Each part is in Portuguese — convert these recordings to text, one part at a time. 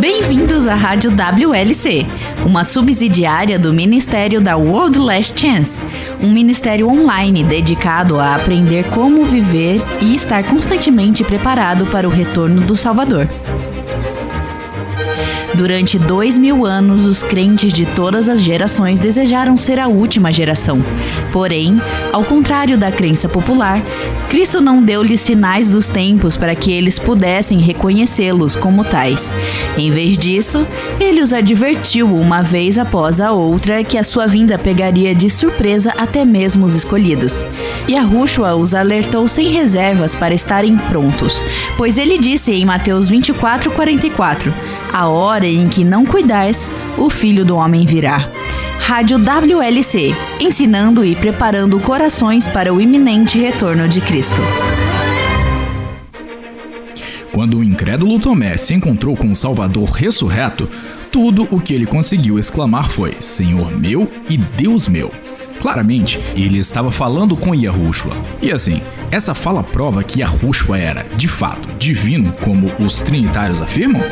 Bem-vindos à Rádio WLC, uma subsidiária do Ministério da World Last Chance, um ministério online dedicado a aprender como viver e estar constantemente preparado para o retorno do Salvador. Durante 2000 anos, os crentes de todas as gerações desejaram ser a última geração. Porém, ao contrário da crença popular, Cristo não deu-lhes sinais dos tempos para que eles pudessem reconhecê-los como tais. Em vez disso, ele os advertiu uma vez após a outra que a sua vinda pegaria de surpresa até mesmo os escolhidos. Yahushua os alertou sem reservas para estarem prontos, pois ele disse em Mateus 24:44, a hora em que não cuidares, o Filho do Homem virá. Rádio WLC, ensinando e preparando corações para o iminente retorno de Cristo. Quando o incrédulo Tomé se encontrou com o Salvador ressurreto, tudo o que ele conseguiu exclamar foi: Senhor meu e Deus meu. Claramente, ele estava falando com Yahushua. E assim, essa fala prova que Yahushua era, de fato, divino, como os trinitários afirmam?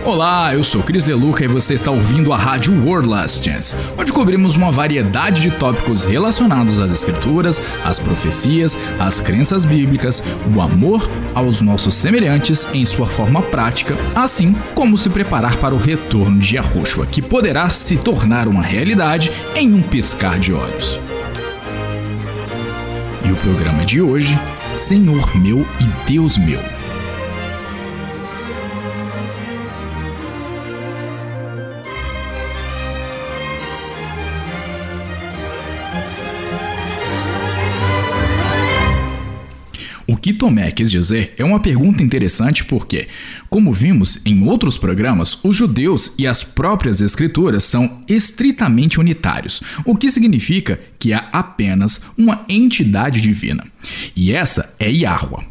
Olá, eu sou Cris Deluca e você está ouvindo a Rádio World Last Chance, onde cobrimos uma variedade de tópicos relacionados às escrituras, às profecias, às crenças bíblicas, o amor aos nossos semelhantes em sua forma prática, assim como se preparar para o retorno de Yahushua, que poderá se tornar uma realidade em um piscar de olhos. E o programa de hoje, Senhor meu e Deus meu. O que Tomé quis dizer é uma pergunta interessante porque, como vimos em outros programas, os judeus e as próprias escrituras são estritamente unitários, o que significa que há apenas uma entidade divina. E essa é Yahuwah.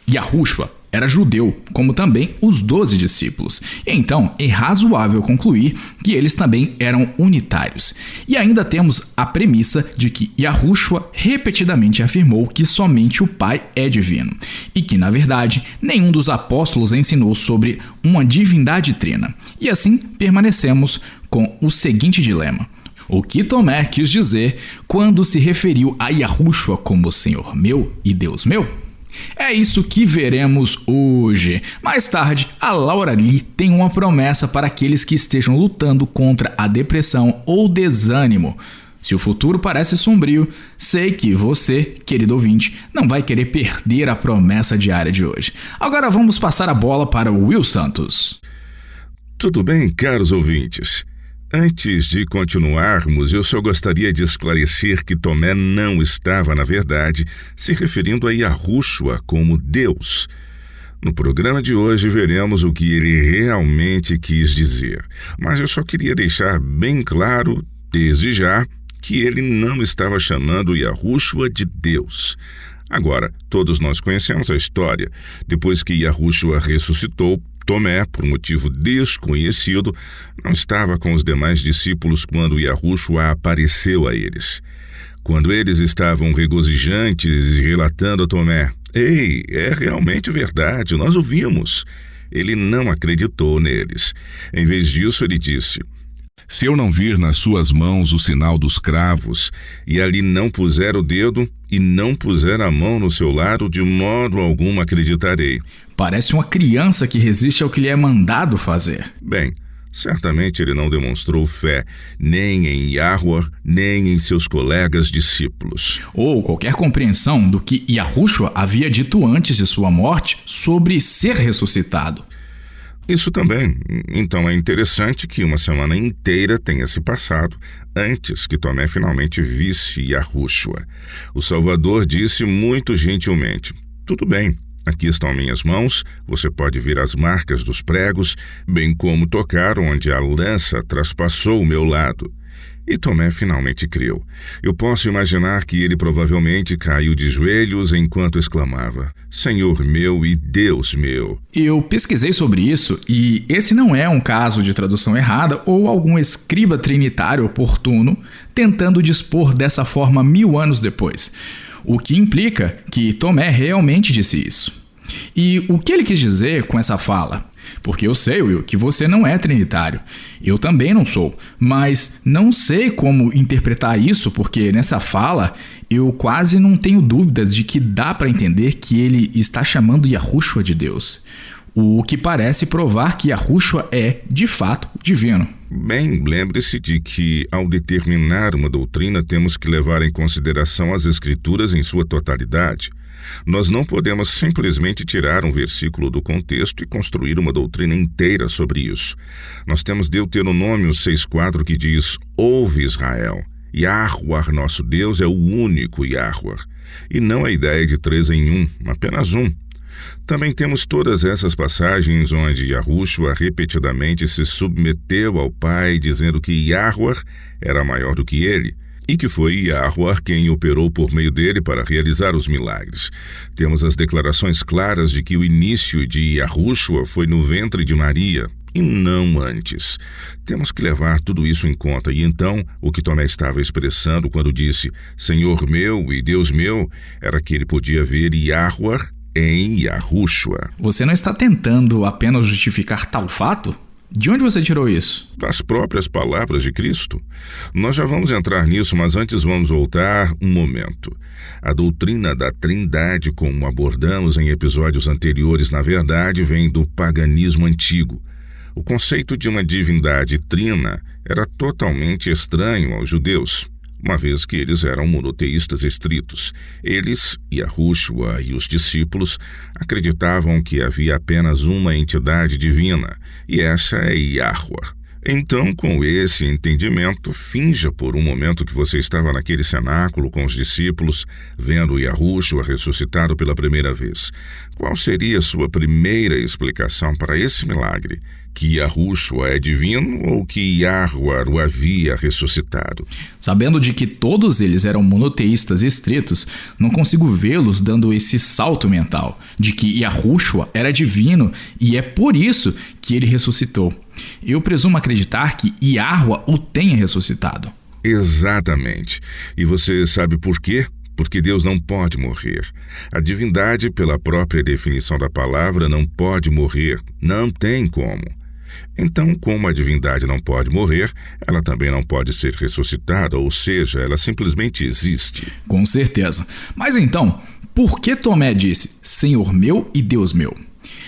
Yahushua era judeu, como também os 12 discípulos. Então, é razoável concluir que eles também eram unitários. E ainda temos a premissa de que Yahushua repetidamente afirmou que somente o Pai é divino. E que, na verdade, nenhum dos apóstolos ensinou sobre uma divindade trina. E assim, permanecemos com o seguinte dilema. O que Tomé quis dizer quando se referiu a Yahushua como Senhor meu e Deus meu? É isso que veremos hoje. Mais tarde, a Laura Lee tem uma promessa para aqueles que estejam lutando contra a depressão ou desânimo. Se o futuro parece sombrio, sei que você, querido ouvinte, não vai querer perder a promessa diária de hoje. Agora vamos passar a bola para o Will Santos. Tudo bem, caros ouvintes? Antes de continuarmos, eu só gostaria de esclarecer que Tomé não estava, na verdade, se referindo a Yahushua como Deus. No programa de hoje veremos o que ele realmente quis dizer, mas eu só queria deixar bem claro, desde já, que ele não estava chamando Yahushua de Deus. Agora, todos nós conhecemos a história. Depois que Yahushua ressuscitou, Tomé, por motivo desconhecido, não estava com os demais discípulos quando Yahushua apareceu a eles. Quando eles estavam regozijantes e relatando a Tomé, «Ei, é realmente verdade, nós o vimos», ele não acreditou neles. Em vez disso, ele disse, «Se eu não vir nas suas mãos o sinal dos cravos, e ali não puser o dedo, e não puser a mão no seu lado, de modo algum acreditarei». Parece uma criança que resiste ao que lhe é mandado fazer. Bem, certamente ele não demonstrou fé, nem em Yahuwah, nem em seus colegas discípulos. Ou qualquer compreensão do que Yahushua havia dito antes de sua morte sobre ser ressuscitado. Isso também. Então é interessante que uma semana inteira tenha se passado antes que Tomé finalmente visse Yahushua. O Salvador disse muito gentilmente, «Tudo bem, aqui estão minhas mãos, você pode ver as marcas dos pregos, bem como tocar onde a lança traspassou o meu lado». E Tomé finalmente creu. Eu posso imaginar que ele provavelmente caiu de joelhos enquanto exclamava, «Senhor meu e Deus meu». Eu pesquisei sobre isso e esse não é um caso de tradução errada ou algum escriba trinitário oportuno tentando dispor dessa forma 1000 anos depois. o que implica que Tomé realmente disse isso. E o que ele quis dizer com essa fala? Porque eu sei, Will, que você não é trinitário. Eu também não sou. Mas não sei como interpretar isso, porque nessa fala eu quase não tenho dúvidas de que dá para entender que ele está chamando Yahushua de Deus. O que parece provar que Yahushua é, de fato, divino. Bem, lembre-se de que, ao determinar uma doutrina, temos que levar em consideração as Escrituras em sua totalidade. Nós não podemos simplesmente tirar um versículo do contexto e construir uma doutrina inteira sobre isso. Nós temos Deuteronômio 6,4 que diz: Ouve, Israel, Yahuwah, nosso Deus, é o único Yahuwah. E não a ideia de 3 em 1, apenas um. Também temos todas essas passagens onde Yahushua repetidamente se submeteu ao Pai, dizendo que Yahuwah era maior do que ele, e que foi Yahuwah quem operou por meio dele para realizar os milagres. Temos as declarações claras de que o início de Yahushua foi no ventre de Maria, e não antes. Temos que levar tudo isso em conta. E então, o que Tomé estava expressando quando disse Senhor meu e Deus meu, era que ele podia ver Yahuwah em Yahushua. Você não está tentando apenas justificar tal fato? De onde você tirou isso? Das próprias palavras de Cristo. Nós já vamos entrar nisso, mas antes vamos voltar um momento. A doutrina da Trindade, como abordamos em episódios anteriores, na verdade, vem do paganismo antigo. O conceito de uma divindade trina era totalmente estranho aos judeus, uma vez que eles eram monoteístas estritos. Eles, Yahushua e os discípulos, acreditavam que havia apenas uma entidade divina, e essa é Yahuwah. Então, com esse entendimento, finja por um momento que você estava naquele cenáculo com os discípulos, vendo Yahushua ressuscitado pela primeira vez. Qual seria a sua primeira explicação para esse milagre? Que Yahushua é divino ou que Yahuwah o havia ressuscitado? Sabendo de que todos eles eram monoteístas estritos, não consigo vê-los dando esse salto mental, de que Yahushua era divino e é por isso que ele ressuscitou. Eu presumo acreditar que Yahuwah o tenha ressuscitado. Exatamente. E você sabe por quê? Porque Deus não pode morrer. A divindade, pela própria definição da palavra, não pode morrer. Não tem como. Então, como a divindade não pode morrer, ela também não pode ser ressuscitada, ou seja, ela simplesmente existe. Com certeza. Mas então, por que Tomé disse, Senhor meu e Deus meu?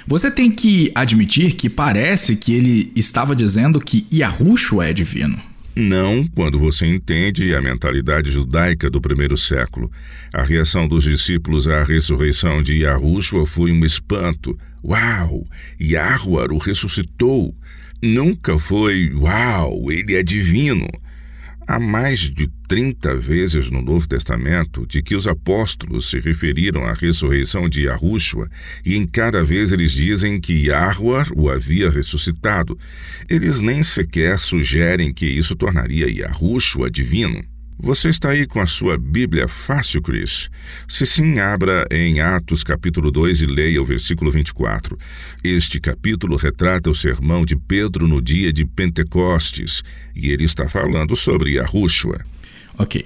Você tem que admitir que parece que ele estava dizendo que Yahushua é divino. Não, quando você entende a mentalidade judaica do primeiro século. A reação dos discípulos à ressurreição de Yahushua foi um espanto. Uau! Yahuwah o ressuscitou! Nunca foi, uau, ele é divino! Há mais de 30 vezes no Novo Testamento de que os apóstolos se referiram à ressurreição de Yahushua, e em cada vez eles dizem que Yahuwah o havia ressuscitado. Eles nem sequer sugerem que isso tornaria Yahushua divino. Você está aí com a sua Bíblia fácil, Chris? Se sim, abra em Atos capítulo 2 e leia o versículo 24. Este capítulo retrata o sermão de Pedro no dia de Pentecostes, e ele está falando sobre Yahushua. Ok.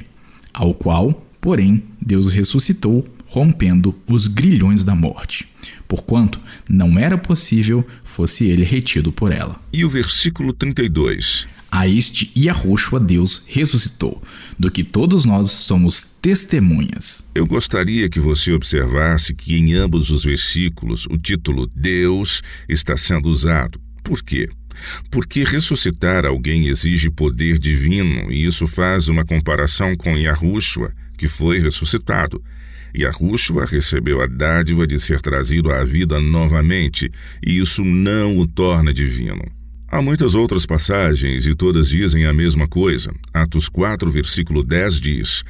Ao qual, porém, Deus ressuscitou, rompendo os grilhões da morte, porquanto não era possível fosse ele retido por ela. E o versículo 32... A este Yahushua Deus ressuscitou, do que todos nós somos testemunhas. Eu gostaria que você observasse que em ambos os versículos o título Deus está sendo usado. Por quê? Porque ressuscitar alguém exige poder divino, e isso faz uma comparação com Yahushua, que foi ressuscitado. Yahushua recebeu a dádiva de ser trazido à vida novamente, e isso não o torna divino. Há muitas outras passagens e todas dizem a mesma coisa. Atos 4, versículo 10 diz: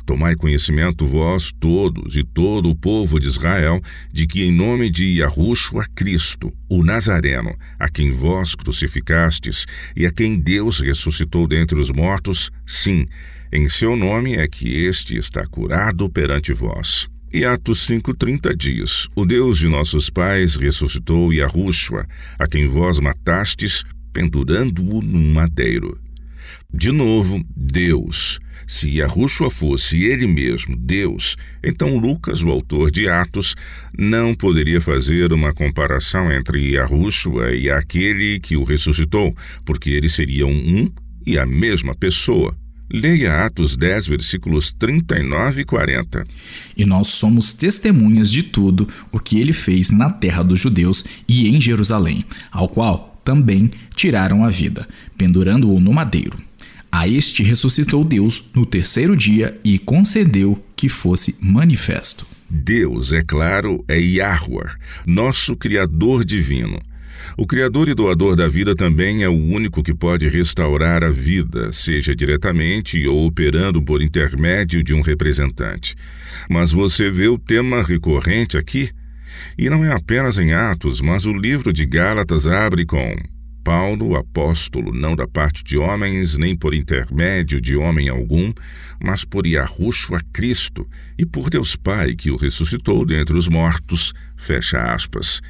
Tomai conhecimento vós todos e todo o povo de Israel, de que em nome de Yahushua Cristo, o Nazareno, a quem vós crucificastes e a quem Deus ressuscitou dentre os mortos, sim, em seu nome é que este está curado perante vós. E Atos 5,30 diz: O Deus de nossos pais ressuscitou Yahushua, a quem vós matastes, pendurando-o num madeiro. De novo, Deus. Se Yahushua fosse ele mesmo Deus, então Lucas, o autor de Atos, não poderia fazer uma comparação entre Yahushua e aquele que o ressuscitou, porque eles seriam um e a mesma pessoa. Leia Atos 10, versículos 39 e 40. E nós somos testemunhas de tudo o que ele fez na terra dos judeus e em Jerusalém, ao qual também tiraram a vida, pendurando-o no madeiro. A este ressuscitou Deus no terceiro dia e concedeu que fosse manifesto. Deus, é claro, é Yahweh, nosso Criador divino. O Criador e doador da vida também é o único que pode restaurar a vida, seja diretamente ou operando por intermédio de um representante. Mas você vê o tema recorrente aqui? E não é apenas em Atos, mas o livro de Gálatas abre com: Paulo, apóstolo, não da parte de homens, nem por intermédio de homem algum, mas por Yahushua Cristo, e por Deus Pai, que o ressuscitou dentre os mortos, fecha aspas.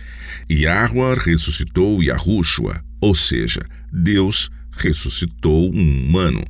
Yahweh ressuscitou Yahushua, ou seja, Deus ressuscitou um humano.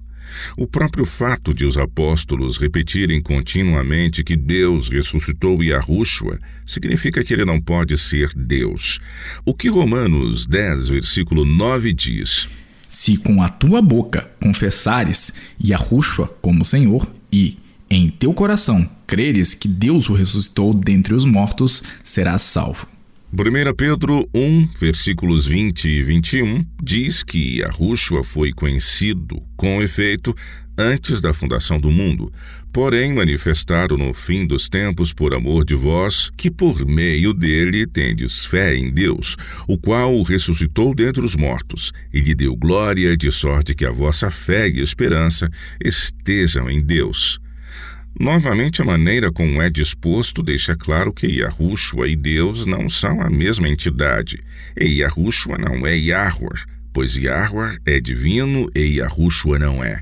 O próprio fato de os apóstolos repetirem continuamente que Deus ressuscitou Yahushua significa que ele não pode ser Deus. O que Romanos 10, versículo 9 diz: Se com a tua boca confessares Yahushua como Senhor e em teu coração creres que Deus o ressuscitou dentre os mortos, serás salvo. 1 Pedro 1, versículos 20 e 21, diz que Yahushua foi conhecido, com efeito, antes da fundação do mundo, porém manifestado no fim dos tempos por amor de vós, que por meio dele tendes fé em Deus, o qual o ressuscitou dentre os mortos, e lhe deu glória, de sorte que a vossa fé e esperança estejam em Deus. Novamente, a maneira como é disposto deixa claro que Yahushua e Deus não são a mesma entidade, e Yahushua não é Yahweh, pois Yahweh é divino e Yahushua não é.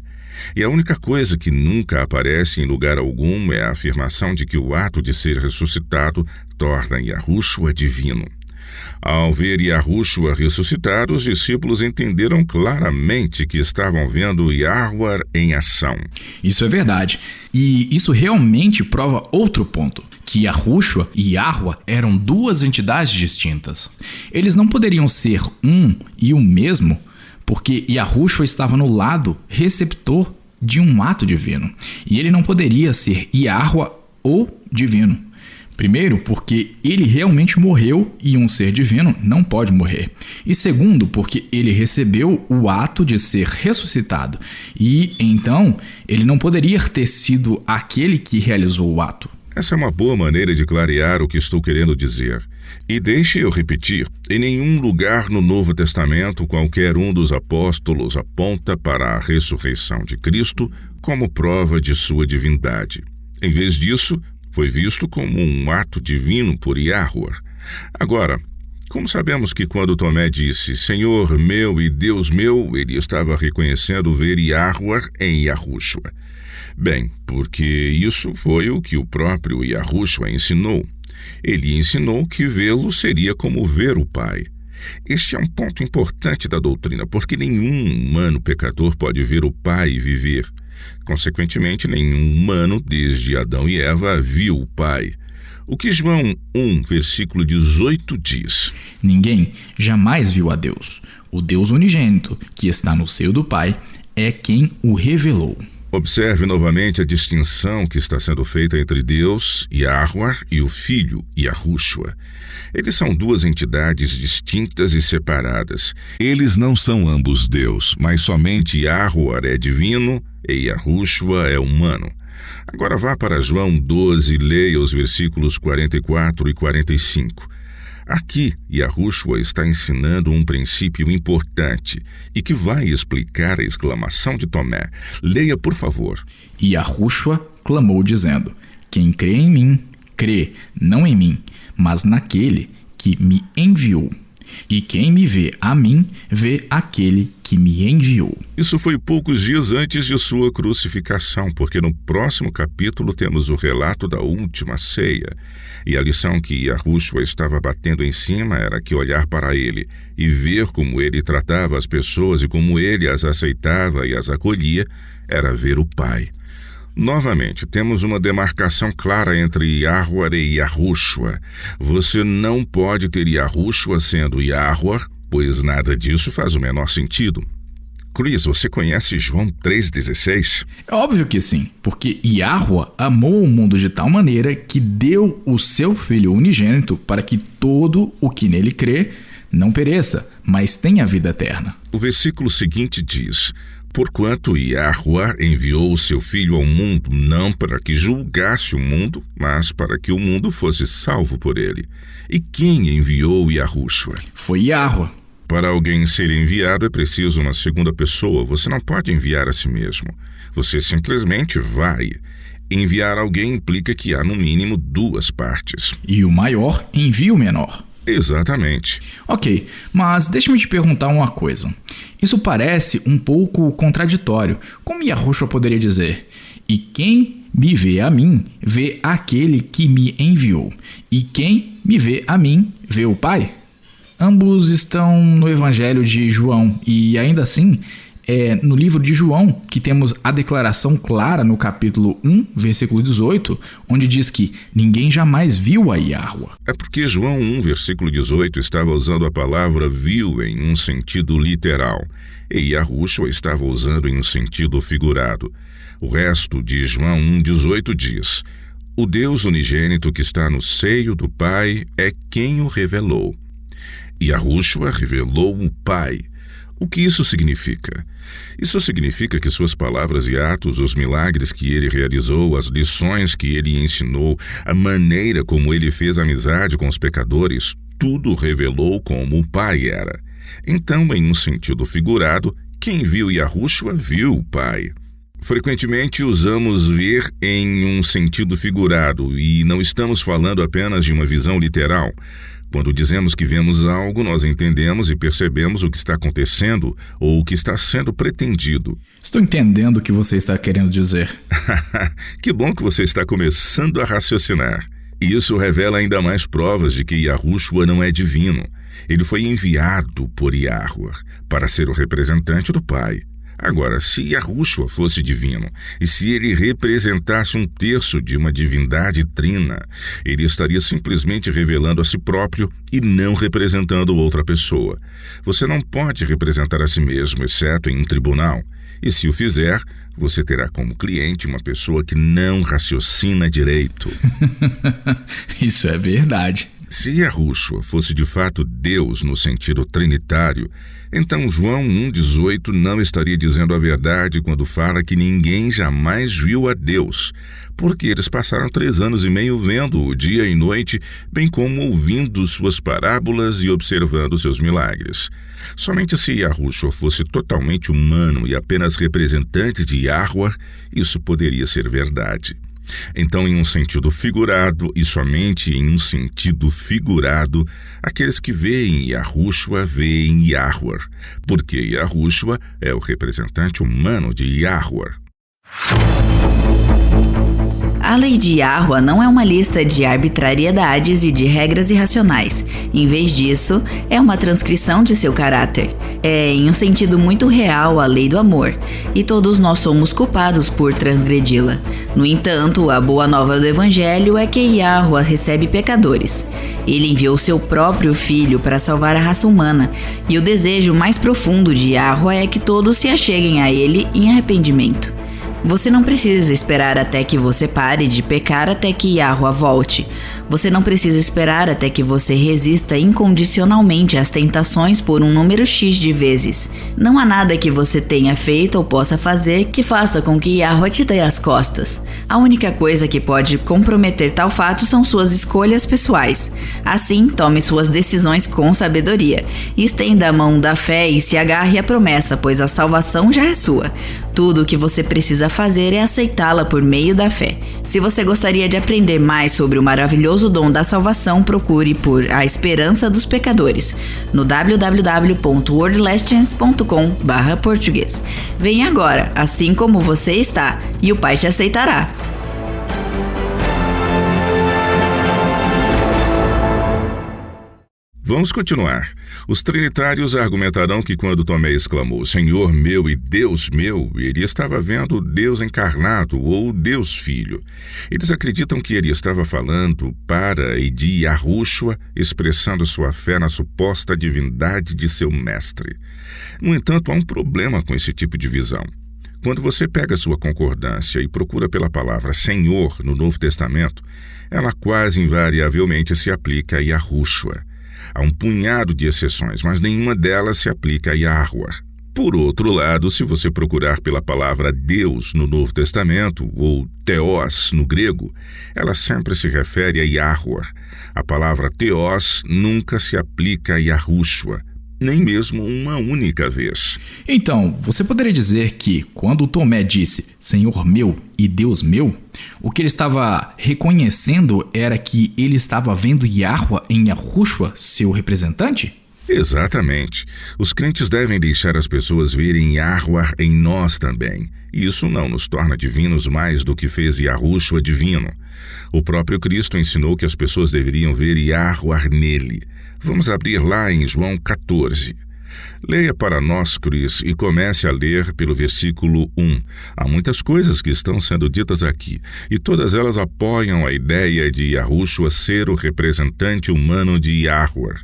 E a única coisa que nunca aparece em lugar algum é a afirmação de que o ato de ser ressuscitado torna Yahushua divino. Ao ver Yahushua ressuscitado, os discípulos entenderam claramente que estavam vendo Yahweh em ação. Isso é verdade. E isso realmente prova outro ponto, que Yahushua e Yahweh eram duas entidades distintas. Eles não poderiam ser um e o mesmo, porque Yahushua estava no lado receptor de um ato divino. E ele não poderia ser Yahweh ou divino. Primeiro, porque ele realmente morreu e um ser divino não pode morrer. E segundo, porque ele recebeu o ato de ser ressuscitado. E então, ele não poderia ter sido aquele que realizou o ato. Essa é uma boa maneira de clarear o que estou querendo dizer. E deixe eu repetir, em nenhum lugar no Novo Testamento qualquer um dos apóstolos aponta para a ressurreição de Cristo como prova de sua divindade. Em vez disso, foi visto como um ato divino por Yahweh. Agora, como sabemos que quando Tomé disse Senhor meu e Deus meu, ele estava reconhecendo ver Yahweh em Yahushua? Bem, porque isso foi o que o próprio Yahushua ensinou. Ele ensinou que vê-lo seria como ver o Pai. Este é um ponto importante da doutrina, porque nenhum humano pecador pode ver o Pai e viver. Consequentemente, nenhum humano, desde Adão e Eva, viu o Pai. O que João 1, versículo 18 diz: Ninguém jamais viu a Deus. O Deus unigênito, que está no seio do Pai, é quem o revelou. Observe novamente a distinção que está sendo feita entre Deus, Yahweh, e o Filho, Yahushua. Eles são duas entidades distintas e separadas. Eles não são ambos Deus, mas somente Yahweh é divino e Yahushua é humano. Agora vá para João 12 e leia os versículos 44 e 45. Aqui, Yahushua está ensinando um princípio importante e que vai explicar a exclamação de Tomé. Leia, por favor. E Yahushua clamou, dizendo: Quem crê em mim, crê não em mim, mas naquele que me enviou. E quem me vê a mim, vê aquele que me enviou. Isso foi poucos dias antes de sua crucificação, porque no próximo capítulo temos o relato da última ceia. E a lição que Yahushua estava batendo em cima era que olhar para ele e ver como ele tratava as pessoas e como ele as aceitava e as acolhia era ver o Pai. Novamente, temos uma demarcação clara entre Yahweh e Yahushua. Você não pode ter Yahushua sendo Yahweh, pois nada disso faz o menor sentido. Chris, você conhece João 3,16? É óbvio que sim, porque Yahweh amou o mundo de tal maneira que deu o seu Filho unigênito para que todo o que nele crê não pereça, mas tenha vida eterna. O versículo seguinte diz: porquanto Yahweh enviou o seu Filho ao mundo, não para que julgasse o mundo, mas para que o mundo fosse salvo por ele. E quem enviou Yahushua? Foi Yahweh. Para alguém ser enviado é preciso uma segunda pessoa. Você não pode enviar a si mesmo. Você simplesmente vai. Enviar alguém implica que há no mínimo duas partes. E o maior envia o menor. Exatamente. Ok, mas deixa-me te perguntar uma coisa. Isso parece um pouco contraditório. Como Yahushua poderia dizer: e quem me vê a mim, vê aquele que me enviou. E quem me vê a mim, vê o Pai? Ambos estão no Evangelho de João e ainda assim é no livro de João que temos a declaração clara no capítulo 1, versículo 18, onde diz que ninguém jamais viu a Yahweh. É porque João 1, versículo 18 estava usando a palavra viu em um sentido literal e Yahushua estava usando em um sentido figurado. O resto de João 1, 18 diz: o Deus unigênito que está no seio do Pai é quem o revelou. Yahushua revelou o Pai. O que isso significa? Isso significa que suas palavras e atos, os milagres que ele realizou, as lições que ele ensinou, a maneira como ele fez amizade com os pecadores, tudo revelou como o Pai era. Então, em um sentido figurado, quem viu Yahushua viu o Pai. Frequentemente usamos ver em um sentido figurado e não estamos falando apenas de uma visão literal. Quando dizemos que vemos algo, nós entendemos e percebemos o que está acontecendo ou o que está sendo pretendido. Estou entendendo o que você está querendo dizer. Que bom que você está começando a raciocinar. E isso revela ainda mais provas de que Yahushua não é divino. Ele foi enviado por Yahweh para ser o representante do Pai. Agora, se Yahushua fosse divino, e se ele representasse um terço de uma divindade trina, ele estaria simplesmente revelando a si próprio e não representando outra pessoa. Você não pode representar a si mesmo, exceto em um tribunal. E se o fizer, você terá como cliente uma pessoa que não raciocina direito. Isso é verdade. Se Yahushua fosse de fato Deus no sentido trinitário, então João 1,18 não estaria dizendo a verdade quando fala que ninguém jamais viu a Deus, porque eles passaram 3 anos e meio vendo-o dia e noite, bem como ouvindo suas parábolas e observando seus milagres. Somente se Yahushua fosse totalmente humano e apenas representante de Yahweh, isso poderia ser verdade. Então, em um sentido figurado, e somente em um sentido figurado, aqueles que veem Yahushua veem Yahweh, porque Yahushua é o representante humano de Yahweh. A lei de Yahweh não é uma lista de arbitrariedades e de regras irracionais. Em vez disso, é uma transcrição de seu caráter. É, em um sentido muito real, a lei do amor, e todos nós somos culpados por transgredi-la. No entanto, a boa nova do Evangelho é que Yahweh recebe pecadores. Ele enviou seu próprio Filho para salvar a raça humana, e o desejo mais profundo de Yahweh é que todos se acheguem a ele em arrependimento. Você não precisa esperar até que você pare de pecar até que Yahweh volte. Você não precisa esperar até que você resista incondicionalmente às tentações por um número X de vezes. Não há nada que você tenha feito ou possa fazer que faça com que Yahweh te dê as costas. A única coisa que pode comprometer tal fato são suas escolhas pessoais. Assim, tome suas decisões com sabedoria. Estenda a mão da fé e se agarre à promessa, pois a salvação já é sua. Tudo o que você precisa fazer é aceitá-la por meio da fé. Se você gostaria de aprender mais sobre o maravilhoso dom da salvação, procure por A Esperança dos Pecadores no www.wordlessons.com/português. Venha agora, assim como você está, e o Pai te aceitará. Vamos continuar. Os trinitários argumentarão que quando Tomé exclamou Senhor meu e Deus meu, ele estava vendo Deus encarnado ou Deus Filho. Eles acreditam que ele estava falando para e de Yahushua, expressando sua fé na suposta divindade de seu mestre. No entanto, há um problema com esse tipo de visão. Quando você pega sua concordância e procura pela palavra Senhor no Novo Testamento, ela quase invariavelmente se aplica a Yahushua. Há um punhado de exceções, mas nenhuma delas se aplica a Yahweh. Por outro lado, se você procurar pela palavra Deus no Novo Testamento, ou Theos no grego, ela sempre se refere a Yahweh. A palavra Theos nunca se aplica a Yahushua, nem mesmo uma única vez. Então, você poderia dizer que, quando Tomé disse Senhor meu e Deus meu, o que ele estava reconhecendo era que ele estava vendo Yahweh em Yahushua, seu representante? Exatamente. Os crentes devem deixar as pessoas verem Yahweh em nós também. Isso não nos torna divinos mais do que fez Yahushua divino. O próprio Cristo ensinou que as pessoas deveriam ver Yahweh nele. Vamos abrir lá em João 14. Leia para nós, Cris, e comece a ler pelo versículo 1. Há muitas coisas que estão sendo ditas aqui, e todas elas apoiam a ideia de Yahushua ser o representante humano de Yahweh.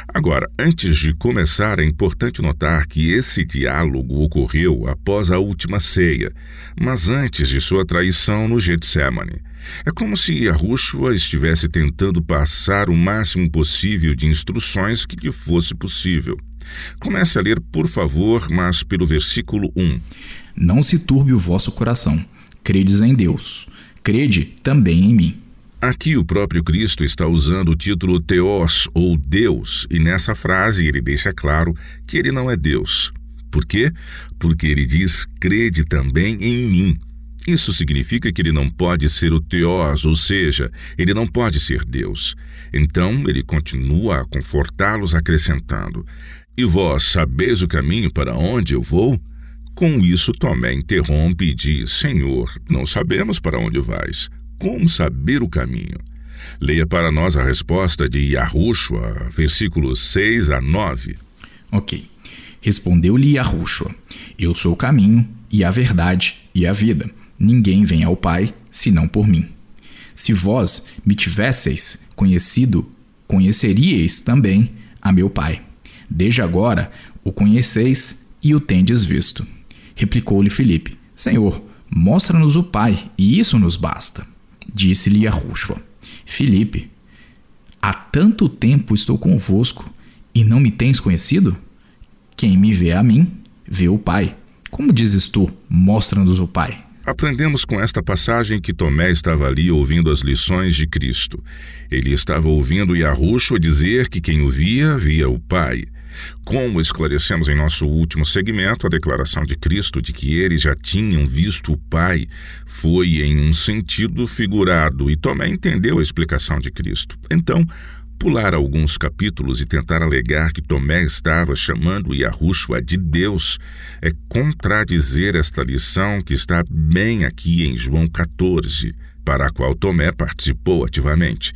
Agora, antes de começar, é importante notar que esse diálogo ocorreu após a última ceia, mas antes de sua traição no Getsemane. É como se Yahushua estivesse tentando passar o máximo possível de instruções que lhe fosse possível. Comece a ler, por favor, mas pelo versículo 1. Não se turbe o vosso coração. Credes em Deus. Crede também em mim. Aqui o próprio Cristo está usando o título Theos, ou Deus, e nessa frase ele deixa claro que ele não é Deus. Por quê? Porque ele diz, crede também em mim. Isso significa que ele não pode ser o Theos, ou seja, ele não pode ser Deus. Então ele continua a confortá-los acrescentando, e vós sabeis o caminho para onde eu vou? Com isso Tomé interrompe e diz, Senhor, não sabemos para onde vais. Como saber o caminho? Leia para nós a resposta de Yahushua, versículos 6 a 9. Ok. Respondeu-lhe Yahushua, eu sou o caminho, e a verdade, e a vida. Ninguém vem ao Pai, senão por mim. Se vós me tivesseis conhecido, conheceríeis também a meu Pai. Desde agora o conheceis e o tendes visto. Replicou-lhe Filipe, Senhor, mostra-nos o Pai, e isso nos basta. Disse-lhe Yahushua, Filipe, há tanto tempo estou convosco, e não me tens conhecido? Quem me vê a mim, vê o Pai. Como dizes tu, mostra-nos o Pai? Aprendemos com esta passagem que Tomé estava ali ouvindo as lições de Cristo. Ele estava ouvindo Yahushua dizer que quem o via, via o Pai. Como esclarecemos em nosso último segmento, a declaração de Cristo de que eles já tinham visto o Pai foi em um sentido figurado, e Tomé entendeu a explicação de Cristo. Então, pular alguns capítulos e tentar alegar que Tomé estava chamando Yahushua de Deus é contradizer esta lição que está bem aqui em João 14, para a qual Tomé participou ativamente.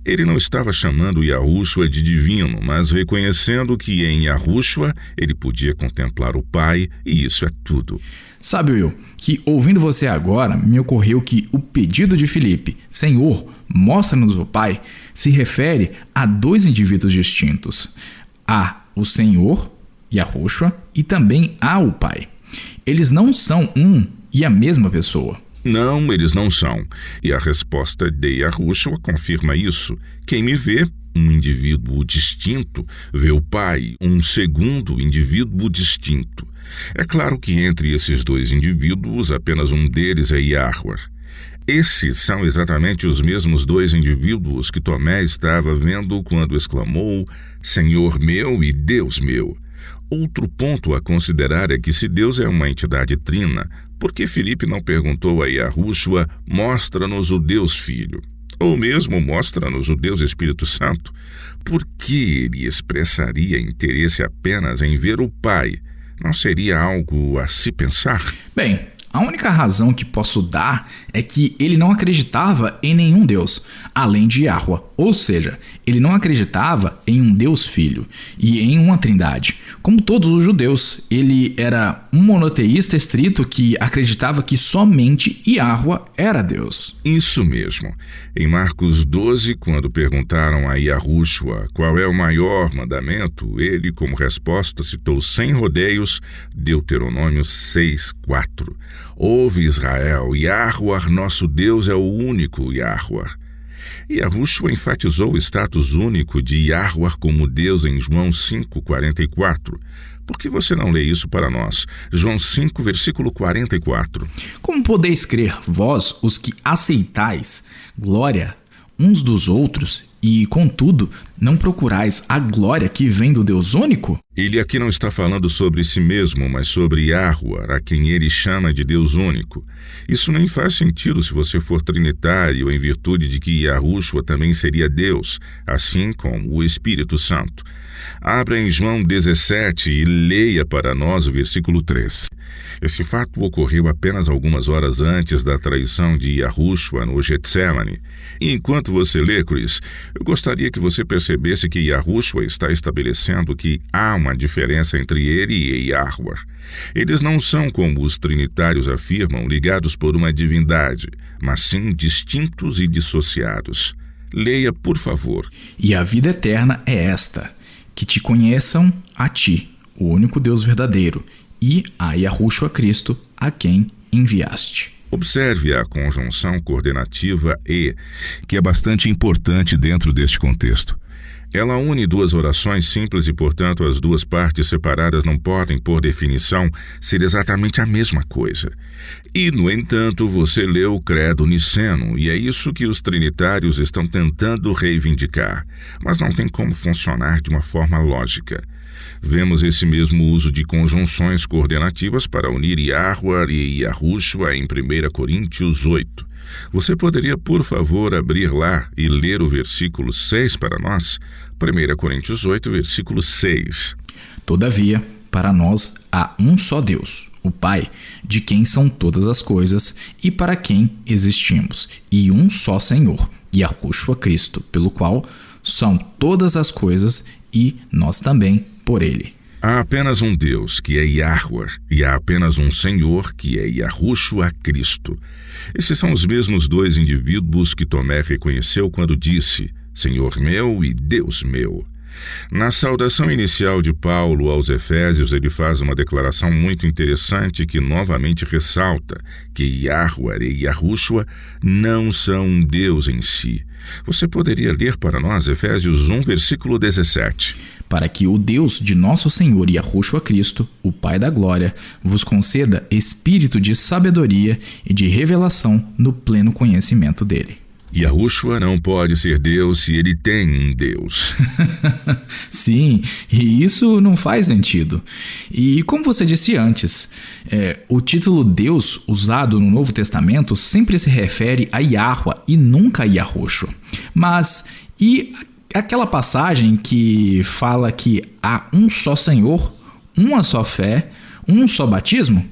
Ele não estava chamando Yahushua de divino, mas reconhecendo que em Yahushua ele podia contemplar o Pai, e isso é tudo. Sabe, Will, que ouvindo você agora, me ocorreu que o pedido de Filipe, Senhor, mostra-nos o Pai, se refere a dois indivíduos distintos. Há o Senhor, Yahushua, e também há o Pai. Eles não são um e a mesma pessoa. Não, eles não são. E a resposta de Yahushua confirma isso. Quem me vê, um indivíduo distinto, vê o Pai, um segundo indivíduo distinto. É claro que entre esses dois indivíduos, apenas um deles é Yahweh. Esses são exatamente os mesmos dois indivíduos que Tomé estava vendo quando exclamou, Senhor meu e Deus meu. Outro ponto a considerar é que se Deus é uma entidade trina, por que Filipe não perguntou a Yahushua, mostra-nos o Deus Filho? Ou mesmo mostra-nos o Deus Espírito Santo? Por que ele expressaria interesse apenas em ver o Pai? Não seria algo a se pensar? Bem, a única razão que posso dar é que ele não acreditava em nenhum Deus, além de Yahweh. Ou seja, ele não acreditava em um Deus Filho e em uma trindade. Como todos os judeus, ele era um monoteísta estrito que acreditava que somente Yahweh era Deus. Isso mesmo. Em Marcos 12, quando perguntaram a Yahushua qual é o maior mandamento, ele, como resposta, citou sem rodeios Deuteronômio 6:4. Ouve, Israel, Yahweh, nosso Deus, é o único Yahweh. E Yahushua enfatizou o status único de Yahweh como Deus em João 5:44. Por que você não lê isso para nós? João 5, versículo 44. Como podeis crer, vós, os que aceitais glória uns dos outros, e, contudo, não procurais a glória que vem do Deus único? Ele aqui não está falando sobre si mesmo, mas sobre Yahweh, a quem ele chama de Deus único. Isso nem faz sentido se você for trinitário, em virtude de que Yahushua também seria Deus, assim como o Espírito Santo. Abra em João 17 e leia para nós o versículo 3. Esse fato ocorreu apenas algumas horas antes da traição de Yahushua no Getsemane. E enquanto você lê, Chris, eu gostaria que você percebesse que Yahushua está estabelecendo que há uma diferença entre ele e Yahweh. Eles não são, como os trinitários afirmam, ligados por uma divindade, mas sim distintos e dissociados. Leia, por favor. E a vida eterna é esta, que te conheçam a ti, o único Deus verdadeiro, e a Yahushua Cristo, a quem enviaste. Observe a conjunção coordenativa e, que é bastante importante dentro deste contexto. Ela une duas orações simples e, portanto, as duas partes separadas não podem, por definição, ser exatamente a mesma coisa. E, no entanto, você leu o credo niceno, e é isso que os trinitários estão tentando reivindicar, mas não tem como funcionar de uma forma lógica. Vemos esse mesmo uso de conjunções coordenativas para unir Yahweh e Yahushua em 1 Coríntios 8. Você poderia, por favor, abrir lá e ler o versículo 6 para nós? 1 Coríntios 8, versículo 6. Todavia, para nós há um só Deus, o Pai, de quem são todas as coisas e para quem existimos, e um só Senhor, Yahushua Cristo, pelo qual são todas as coisas e nós também por ele. Há apenas um Deus, que é Yahweh, e há apenas um Senhor, que é Yahushua Cristo. Esses são os mesmos dois indivíduos que Tomé reconheceu quando disse, Senhor meu e Deus meu. Na saudação inicial de Paulo aos Efésios, ele faz uma declaração muito interessante que novamente ressalta que Yahweh e Yahushua não são um Deus em si. Você poderia ler para nós Efésios 1, versículo 17. Para que o Deus de nosso Senhor Yahushua Cristo, o Pai da Glória, vos conceda espírito de sabedoria e de revelação no pleno conhecimento dele. Yahushua não pode ser Deus se ele tem um Deus. Sim, e isso não faz sentido. E como você disse antes, o título Deus usado no Novo Testamento sempre se refere a Yahweh e nunca a Yahushua. Mas e aquela passagem que fala que há um só Senhor, uma só fé, um só batismo?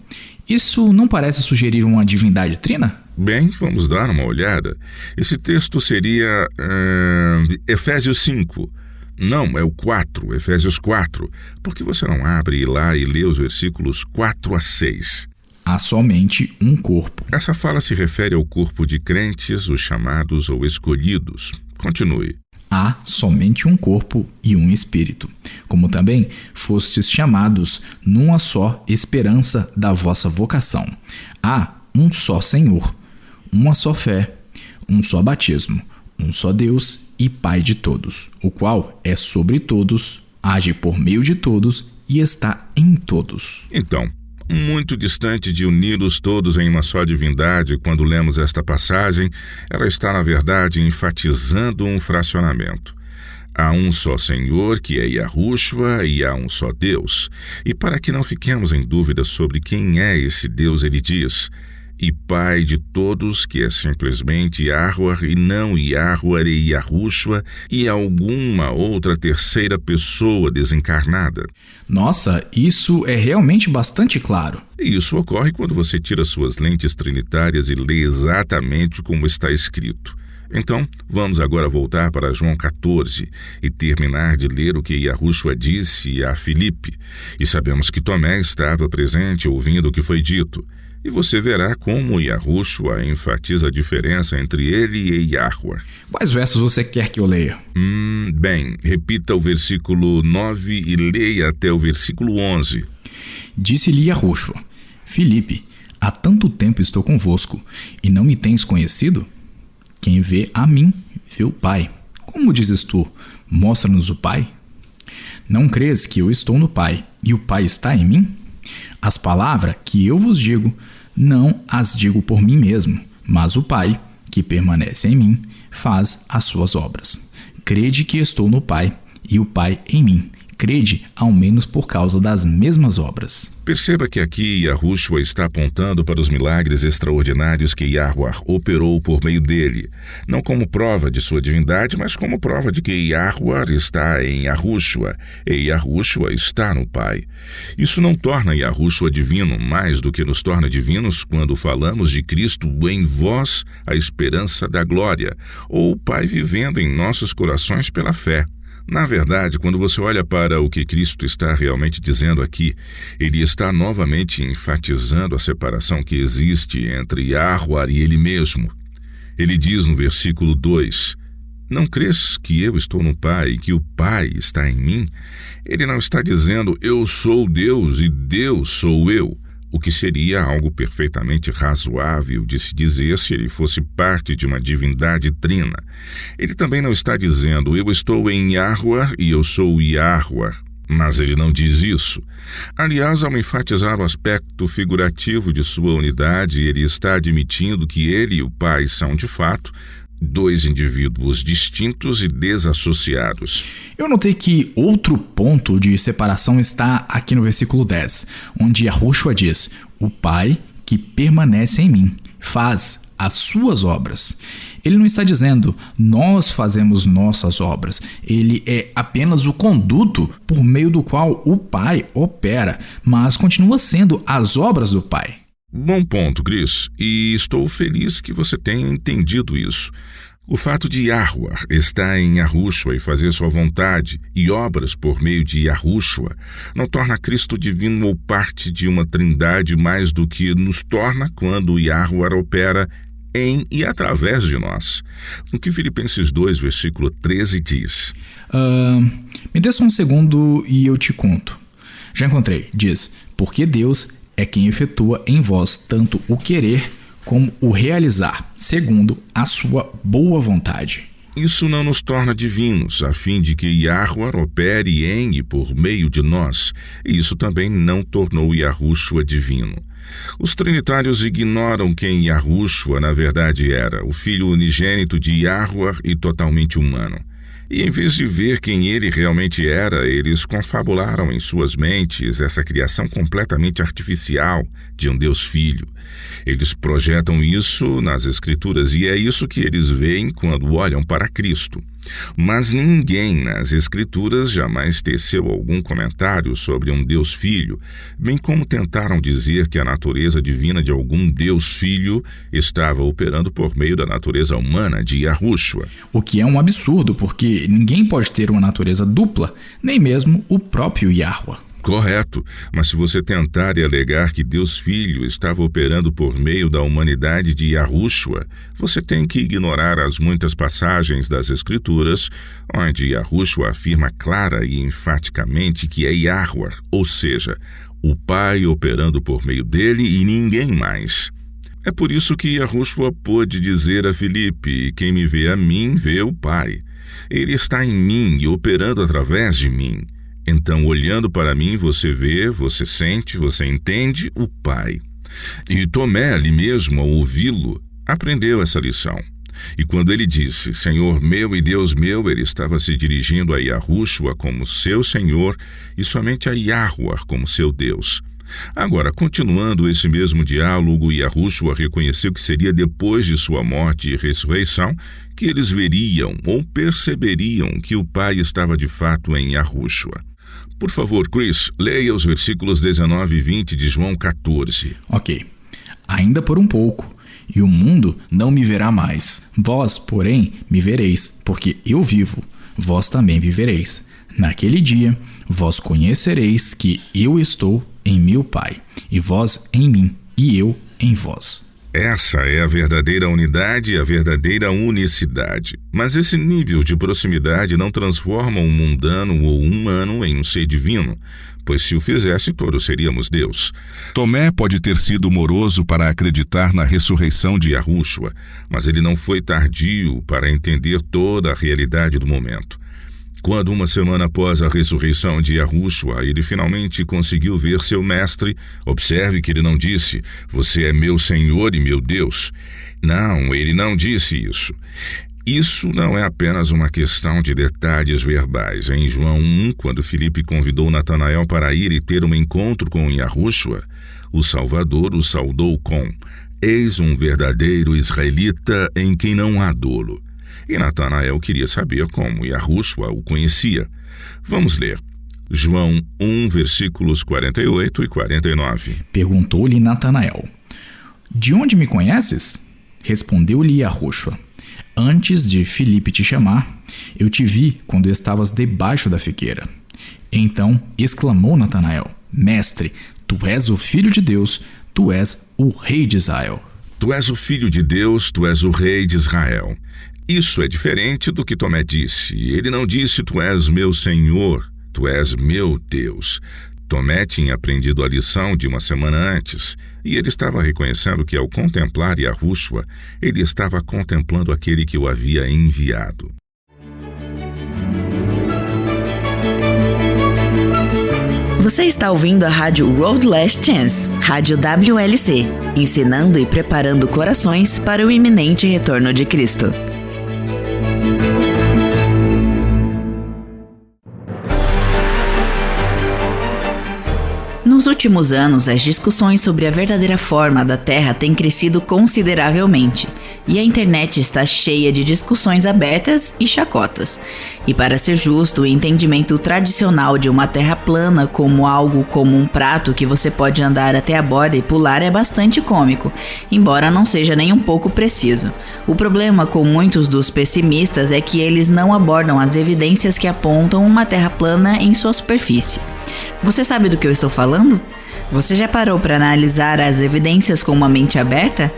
Isso não parece sugerir uma divindade trina? Bem, vamos dar uma olhada. Esse texto seria Efésios 5. Não, é o 4, Efésios 4. Por que você não abre lá e lê os versículos 4 a 6? Há somente um corpo. Essa fala se refere ao corpo de crentes, os chamados ou escolhidos. Continue. Há somente um corpo e um espírito, como também fostes chamados numa só esperança da vossa vocação. Há um só Senhor, uma só fé, um só batismo, um só Deus e Pai de todos, o qual é sobre todos, age por meio de todos e está em todos. Então, muito distante de uni-los todos em uma só divindade, quando lemos esta passagem, ela está, na verdade, enfatizando um fracionamento. Há um só Senhor, que é Yahushua, e há um só Deus. E para que não fiquemos em dúvida sobre quem é esse Deus, ele diz: e Pai de todos, que é simplesmente Yahuwah, e não Yahuwah e Yahushua, e alguma outra terceira pessoa desencarnada. Nossa, isso é realmente bastante claro. E isso ocorre quando você tira suas lentes trinitárias e lê exatamente como está escrito. Então, vamos agora voltar para João 14 e terminar de ler o que Yahushua disse a Filipe. E sabemos que Tomé estava presente ouvindo o que foi dito. E você verá como Yahushua enfatiza a diferença entre ele e Yahuwah. Quais versos você quer que eu leia? Bem, repita o versículo 9 e leia até o versículo 11. Disse-lhe Yahushua: Filipe, há tanto tempo estou convosco, e não me tens conhecido? Quem vê a mim, vê o Pai. Como dizes tu, mostra-nos o Pai? Não crês que eu estou no Pai, e o Pai está em mim? As palavras que eu vos digo, não as digo por mim mesmo, mas o Pai, que permanece em mim, faz as suas obras. Crede que estou no Pai, e o Pai em mim. Crede, ao menos por causa das mesmas obras. Perceba que aqui Yahushua está apontando para os milagres extraordinários que Yahuwah operou por meio dele, não como prova de sua divindade, mas como prova de que Yahuwah está em Yahushua e Yahushua está no Pai. Isso não torna Yahushua divino mais do que nos torna divinos quando falamos de Cristo em vós, a esperança da glória, ou o Pai vivendo em nossos corações pela fé. Na verdade, quando você olha para o que Cristo está realmente dizendo aqui, ele está novamente enfatizando a separação que existe entre Yahuwah e ele mesmo. Ele diz no versículo 2, não crês que eu estou no Pai e que o Pai está em mim? Ele não está dizendo eu sou Deus e Deus sou eu, o que seria algo perfeitamente razoável de se dizer se ele fosse parte de uma divindade trina. Ele também não está dizendo eu estou em Yahuwah e eu sou Yahuwah, mas ele não diz isso. Aliás, ao enfatizar o aspecto figurativo de sua unidade, ele está admitindo que ele e o Pai são, de fato, dois indivíduos distintos e desassociados. Eu notei que outro ponto de separação está aqui no versículo 10, onde Yahushua diz: o Pai que permanece em mim faz as suas obras. Ele não está dizendo nós fazemos nossas obras. Ele é apenas o conduto por meio do qual o Pai opera, mas continua sendo as obras do Pai. Bom ponto, Chris, e estou feliz que você tenha entendido isso. O fato de Yahuwah estar em Yahushua e fazer sua vontade e obras por meio de Yahushua não torna Cristo divino ou parte de uma trindade mais do que nos torna quando Yahuwah opera em e através de nós. O que Filipenses 2, versículo 13 diz. Me dê só um segundo e eu te conto. Já encontrei. Diz, porque Deus é quem efetua em vós tanto o querer como o realizar, segundo a sua boa vontade. Isso não nos torna divinos, a fim de que Yahuwah opere em e por meio de nós, e isso também não tornou Yahushua divino. Os trinitários ignoram quem Yahushua na verdade era, o filho unigênito de Yahuwah e totalmente humano. E em vez de ver quem ele realmente era, eles confabularam em suas mentes essa criação completamente artificial de um Deus Filho. Eles projetam isso nas Escrituras e é isso que eles veem quando olham para Cristo. Mas ninguém nas Escrituras jamais teceu algum comentário sobre um Deus Filho, bem como tentaram dizer que a natureza divina de algum Deus Filho estava operando por meio da natureza humana de Yahushua. O que é um absurdo, porque ninguém pode ter uma natureza dupla, nem mesmo o próprio Yahuwah. Correto, mas se você tentar e alegar que Deus Filho estava operando por meio da humanidade de Yahushua, você tem que ignorar as muitas passagens das Escrituras onde Yahushua afirma clara e enfaticamente que é Yahuwah, ou seja, o Pai operando por meio dele e ninguém mais. É por isso que Yahushua pôde dizer a Filipe, quem me vê a mim, vê o Pai. Ele está em mim e operando através de mim. Então, olhando para mim, você vê, você sente, você entende o Pai. E Tomé, ali mesmo, ao ouvi-lo, aprendeu essa lição. E quando ele disse, Senhor meu e Deus meu, ele estava se dirigindo a Yahushua como seu Senhor e somente a Yahweh como seu Deus. Agora, continuando esse mesmo diálogo, Yahushua reconheceu que seria depois de sua morte e ressurreição que eles veriam ou perceberiam que o Pai estava de fato em Yahushua. Por favor, Chris, leia os versículos 19 e 20 de João 14. Ok. Ainda por um pouco, e o mundo não me verá mais. Vós, porém, me vereis, porque eu vivo, vós também vivereis. Naquele dia, vós conhecereis que eu estou em meu Pai, e vós em mim, e eu em vós. Essa é a verdadeira unidade e a verdadeira unicidade. Mas esse nível de proximidade não transforma um mundano ou humano em um ser divino, pois se o fizesse, todos seríamos Deus. Tomé pode ter sido moroso para acreditar na ressurreição de Yahushua, mas ele não foi tardio para entender toda a realidade do momento. Quando, uma semana após a ressurreição de Yahushua, ele finalmente conseguiu ver seu mestre, observe que ele não disse, você é meu Senhor e meu Deus. Não, ele não disse isso. Isso não é apenas uma questão de detalhes verbais. Em João 1, quando Filipe convidou Natanael para ir e ter um encontro com Yahushua, o Salvador o saudou com, eis um verdadeiro israelita em quem não há dolo. E Natanael queria saber como Yahushua o conhecia. Vamos ler. João 1, versículos 48 e 49. Perguntou-lhe Natanael, de onde me conheces? Respondeu-lhe Yahushua, antes de Filipe te chamar, eu te vi quando estavas debaixo da figueira. Então exclamou Natanael, Mestre, tu és o Filho de Deus, tu és o Rei de Israel. Tu és o Filho de Deus, tu és o Rei de Israel. Isso é diferente do que Tomé disse. Ele não disse, tu és meu Senhor, tu és meu Deus. Tomé tinha aprendido a lição de uma semana antes, e ele estava reconhecendo que ao contemplar Yahushua, ele estava contemplando aquele que o havia enviado. Você está ouvindo a rádio World Last Chance, rádio WLC, ensinando e preparando corações para o iminente retorno de Cristo. Nos últimos anos, as discussões sobre a verdadeira forma da Terra têm crescido consideravelmente, e a internet está cheia de discussões abertas e chacotas. E para ser justo, o entendimento tradicional de uma Terra plana como algo como um prato que você pode andar até a borda e pular é bastante cômico, embora não seja nem um pouco preciso. O problema com muitos dos pessimistas é que eles não abordam as evidências que apontam uma Terra plana em sua superfície. Você sabe do que eu estou falando? Você já parou para analisar as evidências com uma mente aberta?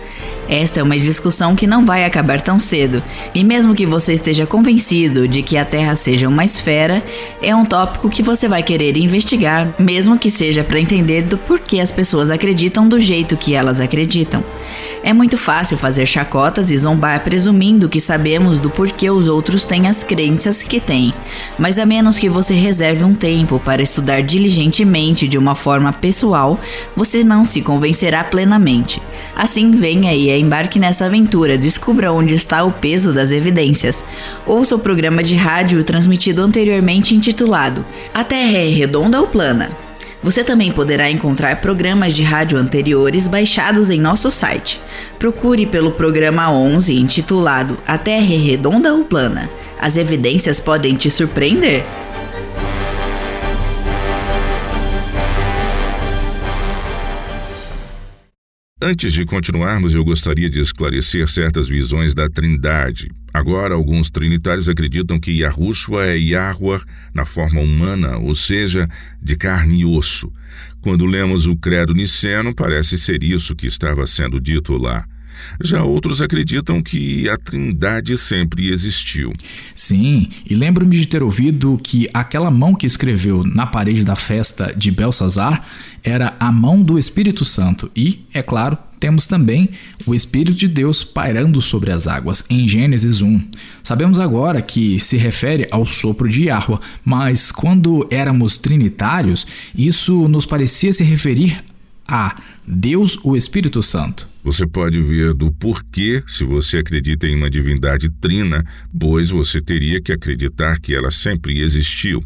Esta é uma discussão que não vai acabar tão cedo, e mesmo que você esteja convencido de que a Terra seja uma esfera, é um tópico que você vai querer investigar, mesmo que seja para entender do porquê as pessoas acreditam do jeito que elas acreditam. É muito fácil fazer chacotas e zombar presumindo que sabemos do porquê os outros têm as crenças que têm, mas a menos que você reserve um tempo para estudar diligentemente de uma forma pessoal, você não se convencerá plenamente. Assim, venha e embarque nessa aventura, descubra onde está o peso das evidências. Ouça o programa de rádio transmitido anteriormente intitulado A Terra é Redonda ou Plana? Você também poderá encontrar programas de rádio anteriores baixados em nosso site. Procure pelo programa 11 intitulado A Terra é Redonda ou Plana? As evidências podem te surpreender. Antes de continuarmos, eu gostaria de esclarecer certas visões da Trindade. Agora, alguns trinitários acreditam que Yahushua é Yahweh na forma humana, ou seja, de carne e osso. Quando lemos o Credo Niceno, parece ser isso que estava sendo dito lá. Já outros acreditam que a Trindade sempre existiu. Sim, e lembro-me de ter ouvido que aquela mão que escreveu na parede da festa de Belsazar era a mão do Espírito Santo e, é claro, temos também o Espírito de Deus pairando sobre as águas em Gênesis 1. Sabemos agora que se refere ao sopro de Yahweh, mas quando éramos trinitários, isso nos parecia se referir a Deus, o Espírito Santo. Você pode ver do porquê se você acredita em uma divindade trina, pois você teria que acreditar que ela sempre existiu.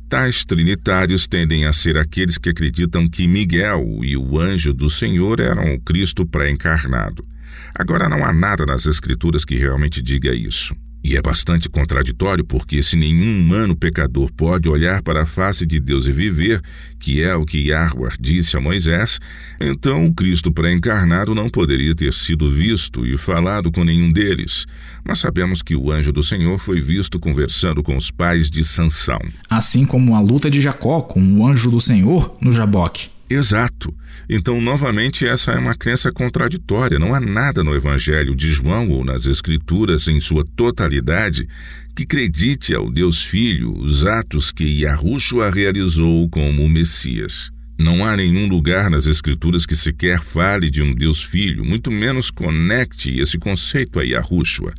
Tais trinitários tendem a ser aqueles que acreditam que Miguel e o anjo do Senhor eram o Cristo pré-encarnado. Agora, não há nada nas Escrituras que realmente diga isso. E é bastante contraditório porque se nenhum humano pecador pode olhar para a face de Deus e viver, que é o que Yahweh disse a Moisés, então o Cristo pré-encarnado não poderia ter sido visto e falado com nenhum deles. Mas sabemos que o anjo do Senhor foi visto conversando com os pais de Sansão. Assim como a luta de Jacó com o anjo do Senhor no Jaboque. Exato. Então, novamente, essa é uma crença contraditória. Não há nada no Evangelho de João ou nas Escrituras em sua totalidade que acredite ao Deus Filho os atos que Yahushua realizou como o Messias. Não há nenhum lugar nas Escrituras que sequer fale de um Deus Filho, muito menos conecte esse conceito a Yahushua.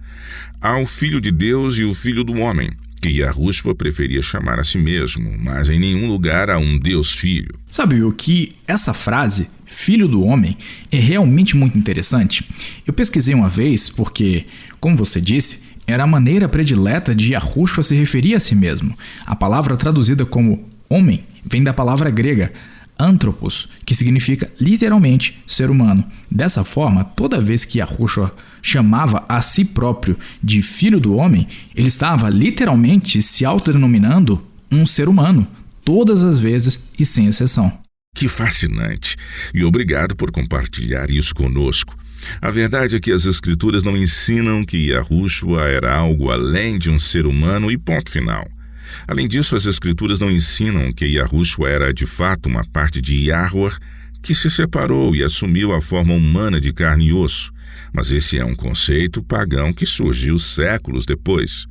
Há o Filho de Deus e o Filho do Homem, que Yahushua preferia chamar a si mesmo, mas em nenhum lugar há um Deus Filho. Sabe o que essa frase, Filho do Homem, é realmente muito interessante? Eu pesquisei uma vez porque, como você disse, era a maneira predileta de Yahushua se referir a si mesmo. A palavra traduzida como homem vem da palavra grega Anthropos, que significa literalmente ser humano. Dessa forma, toda vez que Yahushua chamava a si próprio de Filho do Homem, ele estava literalmente se autodenominando um ser humano, todas as vezes e sem exceção. Que fascinante! E obrigado por compartilhar isso conosco. A verdade é que as Escrituras não ensinam que Yahushua era algo além de um ser humano e ponto final. Além disso, as Escrituras não ensinam que Yahushua era de fato uma parte de Yahweh que se separou e assumiu a forma humana de carne e osso, mas esse é um conceito pagão que surgiu séculos depois.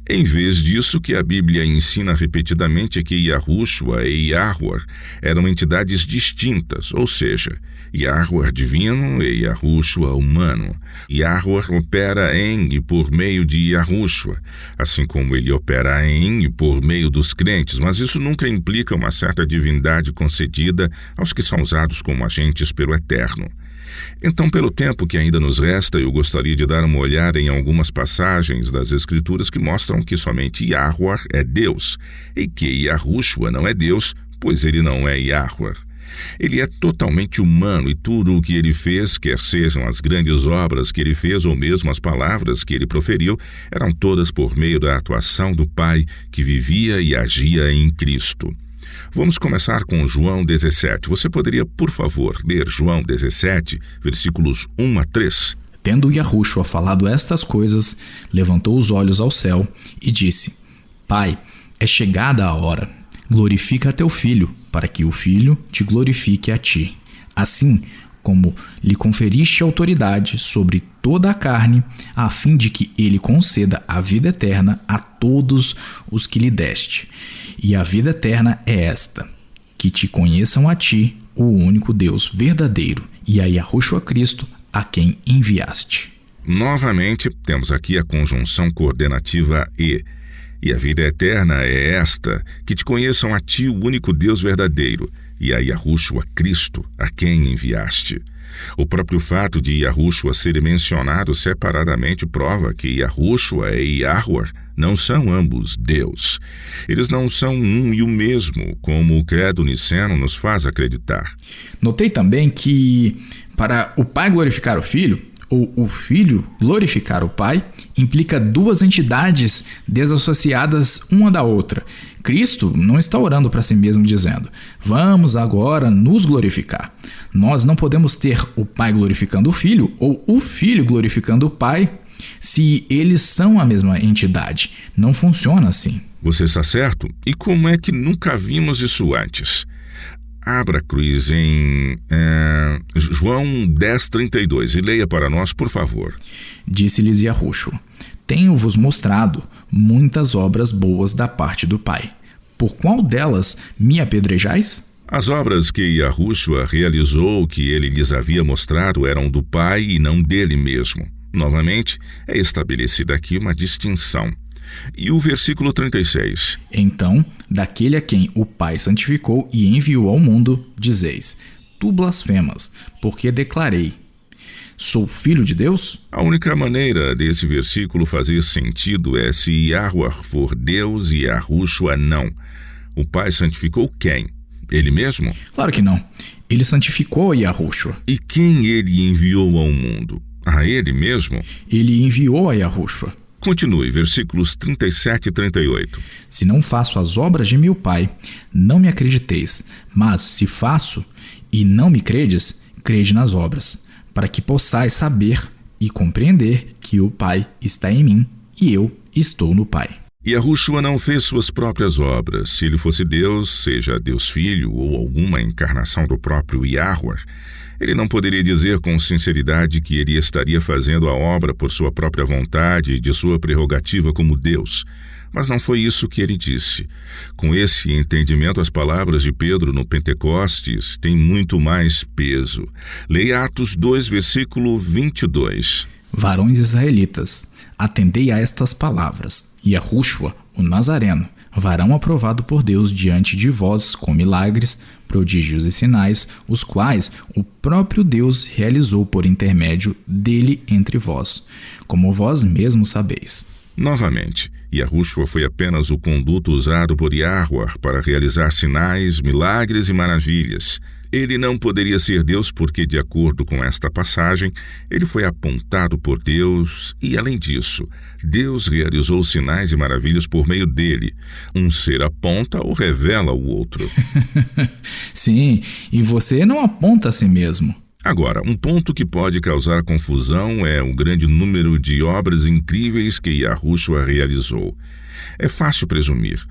Em vez disso, o que a Bíblia ensina repetidamente é que Yahushua e Yahweh eram entidades distintas, ou seja, Yahweh divino e Yahushua humano. Yahweh opera em e por meio de Yahushua, assim como ele opera em e por meio dos crentes, mas isso nunca implica uma certa divindade concedida aos que são usados como agentes pelo Eterno. Então, pelo tempo que ainda nos resta, eu gostaria de dar uma olhada em algumas passagens das Escrituras que mostram que somente Yahweh é Deus e que Yahushua não é Deus, pois ele não é Yahweh. Ele é totalmente humano e tudo o que ele fez, quer sejam as grandes obras que ele fez ou mesmo as palavras que ele proferiu, eram todas por meio da atuação do Pai que vivia e agia em Cristo. Vamos começar com João 17. Você poderia, por favor, ler João 17, versículos 1 a 3? Tendo Yahushua falado estas coisas, levantou os olhos ao céu e disse: Pai, é chegada a hora. Glorifica teu filho, para que o filho te glorifique a ti. Assim como lhe conferiste autoridade sobre toda a carne, a fim de que ele conceda a vida eterna a todos os que lhe deste. E a vida eterna é esta: que te conheçam a ti, o único Deus verdadeiro, e a Yahushua Cristo, a quem enviaste. Novamente, temos aqui a conjunção coordenativa e. E a vida eterna é esta: que te conheçam a ti, o único Deus verdadeiro, e a Yahushua Cristo, a quem enviaste. O próprio fato de Yahushua ser mencionado separadamente prova que Yahushua e Yahweh não são ambos Deus. Eles não são um e o mesmo, como o credo niceno nos faz acreditar. Notei também que, para o Pai glorificar o Filho, ou o Filho glorificar o Pai, implica duas entidades desassociadas uma da outra. Cristo não está orando para si mesmo dizendo: vamos agora nos glorificar. Nós não podemos ter o Pai glorificando o Filho ou o Filho glorificando o Pai se eles são a mesma entidade. Não funciona assim. Você está certo? E como é que nunca vimos isso antes? Abra, Cruz, em João 10:32 e leia para nós, por favor. Disse-lhes Yahushua: Tenho-vos mostrado muitas obras boas da parte do Pai. Por qual delas me apedrejais? As obras que Yahushua realizou, que ele lhes havia mostrado, eram do Pai e não dele mesmo. Novamente, é estabelecida aqui uma distinção. E o versículo 36. Então, daquele a quem o Pai santificou e enviou ao mundo, dizeis: tu blasfemas, porque declarei: sou filho de Deus? A única maneira desse versículo fazer sentido é se Yahweh for Deus e Yahushua não. O Pai santificou quem? Ele mesmo? Claro que não. Ele santificou a Yahushua. E quem ele enviou ao mundo? A ele mesmo? Ele enviou a Yahushua. Continue, versículos 37 e 38. Se não faço as obras de meu Pai, não me acrediteis. Mas se faço e não me credes, crede nas obras, para que possais saber e compreender que o Pai está em mim e eu estou no Pai. Yahushua não fez suas próprias obras. Se ele fosse Deus, seja Deus Filho ou alguma encarnação do próprio Yahweh, ele não poderia dizer com sinceridade que ele estaria fazendo a obra por sua própria vontade e de sua prerrogativa como Deus. Mas não foi isso que ele disse. Com esse entendimento, as palavras de Pedro no Pentecostes têm muito mais peso. Leia Atos 2, versículo 22. Varões israelitas, atendei a estas palavras. Yahushua, o Nazareno, varão aprovado por Deus diante de vós com milagres, prodígios e sinais, os quais o próprio Deus realizou por intermédio dele entre vós, como vós mesmos sabeis. Novamente, Yahushua foi apenas o conduto usado por Yahweh para realizar sinais, milagres e maravilhas. Ele não poderia ser Deus porque, de acordo com esta passagem, ele foi apontado por Deus e, além disso, Deus realizou sinais e maravilhas por meio dele. Um ser aponta ou revela o outro. Sim, e você não aponta a si mesmo. Agora, um ponto que pode causar confusão é o grande número de obras incríveis que Yahushua realizou. É fácil presumir: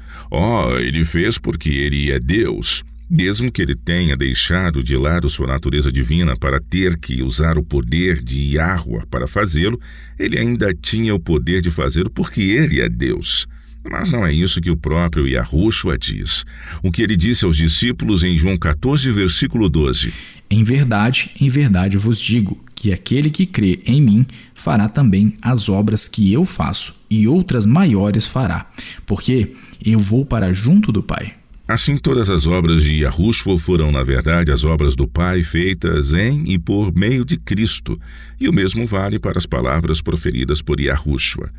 ele fez porque ele é Deus. Mesmo que ele tenha deixado de lado sua natureza divina para ter que usar o poder de Yahweh para fazê-lo, ele ainda tinha o poder de fazê-lo porque ele é Deus. Mas não é isso que o próprio Yahushua diz. O que ele disse aos discípulos em João 14, versículo 12. Em verdade vos digo, que aquele que crê em mim fará também as obras que eu faço, e outras maiores fará, porque eu vou para junto do Pai. Assim, todas as obras de Yahushua foram, na verdade, as obras do Pai feitas em e por meio de Cristo. E o mesmo vale para as palavras proferidas por Yahushua.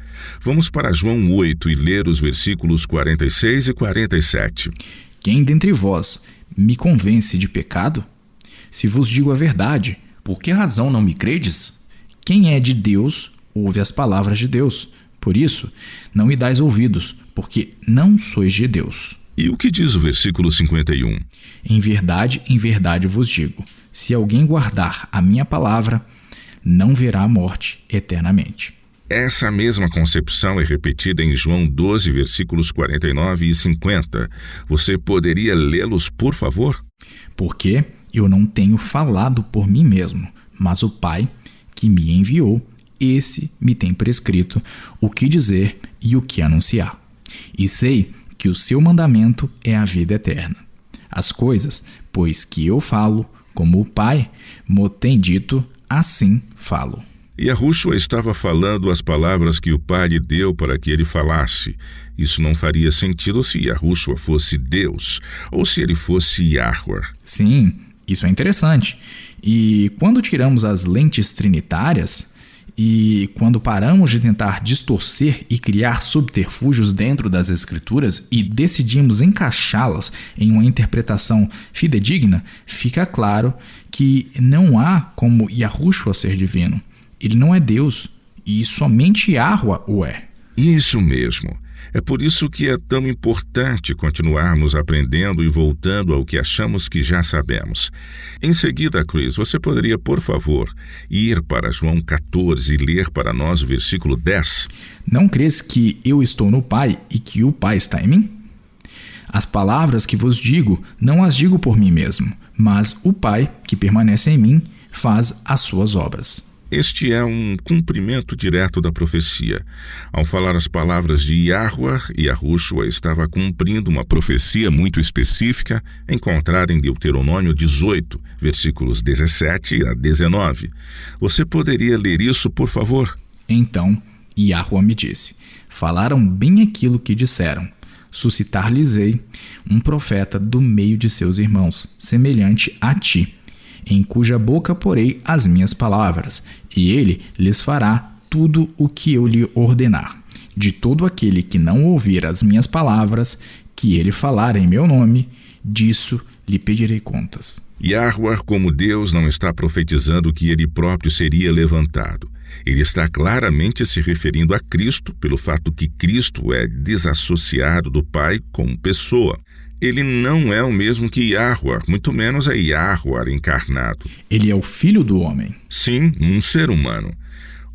Vamos para João 8 e ler os versículos 46 e 47. Quem dentre vós me convence de pecado? Se vos digo a verdade, por que razão não me credes? Quem é de Deus, ouve as palavras de Deus. Por isso, não me dais ouvidos, porque não sois de Deus. E o que diz o versículo 51? Em verdade vos digo, se alguém guardar a minha palavra, não verá a morte eternamente. Essa mesma concepção é repetida em João 12, versículos 49 e 50. Você poderia lê-los, por favor? Porque eu não tenho falado por mim mesmo, mas o Pai que me enviou, esse me tem prescrito o que dizer e o que anunciar. E sei que o seu mandamento é a vida eterna. As coisas, pois que eu falo, como o Pai mo tem dito, assim falo. Yahushua estava falando as palavras que o Pai lhe deu para que ele falasse. Isso não faria sentido se Yahushua fosse Deus ou se ele fosse Yahweh. Sim, isso é interessante. E quando tiramos as lentes trinitárias, e quando paramos de tentar distorcer e criar subterfúgios dentro das Escrituras e decidimos encaixá-las em uma interpretação fidedigna, fica claro que não há como Yahushua ser divino. Ele não é Deus, e somente Yahweh o é. Isso mesmo. É por isso que é tão importante continuarmos aprendendo e voltando ao que achamos que já sabemos. Em seguida, Chris, você poderia, por favor, ir para João 14 e ler para nós o versículo 10? Não crês que eu estou no Pai e que o Pai está em mim? As palavras que vos digo, não as digo por mim mesmo, mas o Pai, que permanece em mim, faz as suas obras. Este é um cumprimento direto da profecia. Ao falar as palavras de Yahweh, Yahushua estava cumprindo uma profecia muito específica encontrada em Deuteronômio 18, versículos 17 a 19. Você poderia ler isso, por favor? Então Yahweh me disse: falaram bem aquilo que disseram. Suscitar-lhes-ei um profeta do meio de seus irmãos, semelhante a ti. em cuja boca porei as minhas palavras, e ele lhes fará tudo o que eu lhe ordenar. De todo aquele que não ouvir as minhas palavras, que ele falar em meu nome, disso lhe pedirei contas. Yahweh, como Deus, não está profetizando que ele próprio seria levantado. Ele está claramente se referindo a Cristo, pelo fato que Cristo é desassociado do Pai como pessoa. Ele não é o mesmo que Yahweh, muito menos é Yahweh encarnado. Ele é o Filho do homem. Sim, um ser humano.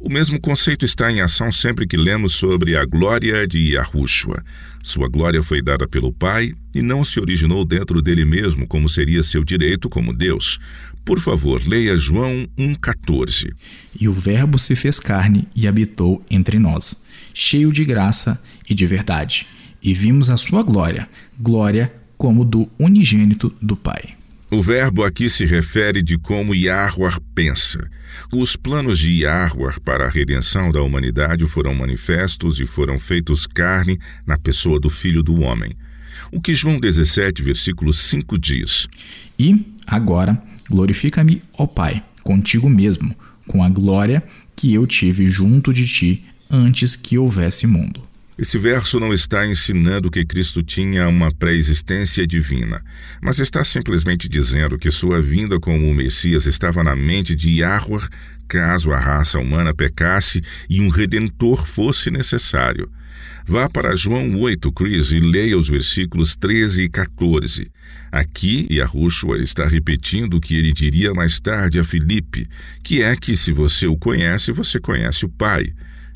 O mesmo conceito está em ação sempre que lemos sobre a glória de Yahushua. Sua glória foi dada pelo Pai e não se originou dentro dele mesmo, como seria seu direito como Deus. Por favor, leia João 1,14. E o Verbo se fez carne e habitou entre nós, cheio de graça e de verdade. E vimos a sua glória, glória como do unigênito do Pai. O verbo aqui se refere de como Yahweh pensa. Os planos de Yahweh para a redenção da humanidade foram manifestos e foram feitos carne na pessoa do Filho do Homem. O que João 17, versículo 5 diz: E, agora, glorifica-me, ó Pai, contigo mesmo, com a glória que eu tive junto de ti antes que houvesse mundo. Esse verso não está ensinando que Cristo tinha uma pré-existência divina, mas está simplesmente dizendo que sua vinda como o Messias estava na mente de Yahweh caso a raça humana pecasse e um Redentor fosse necessário. Vá para João 8, Chris, e leia os versículos 13 e 14. Aqui, Yahushua está repetindo o que ele diria mais tarde a Filipe, que é que se você o conhece, você conhece o Pai.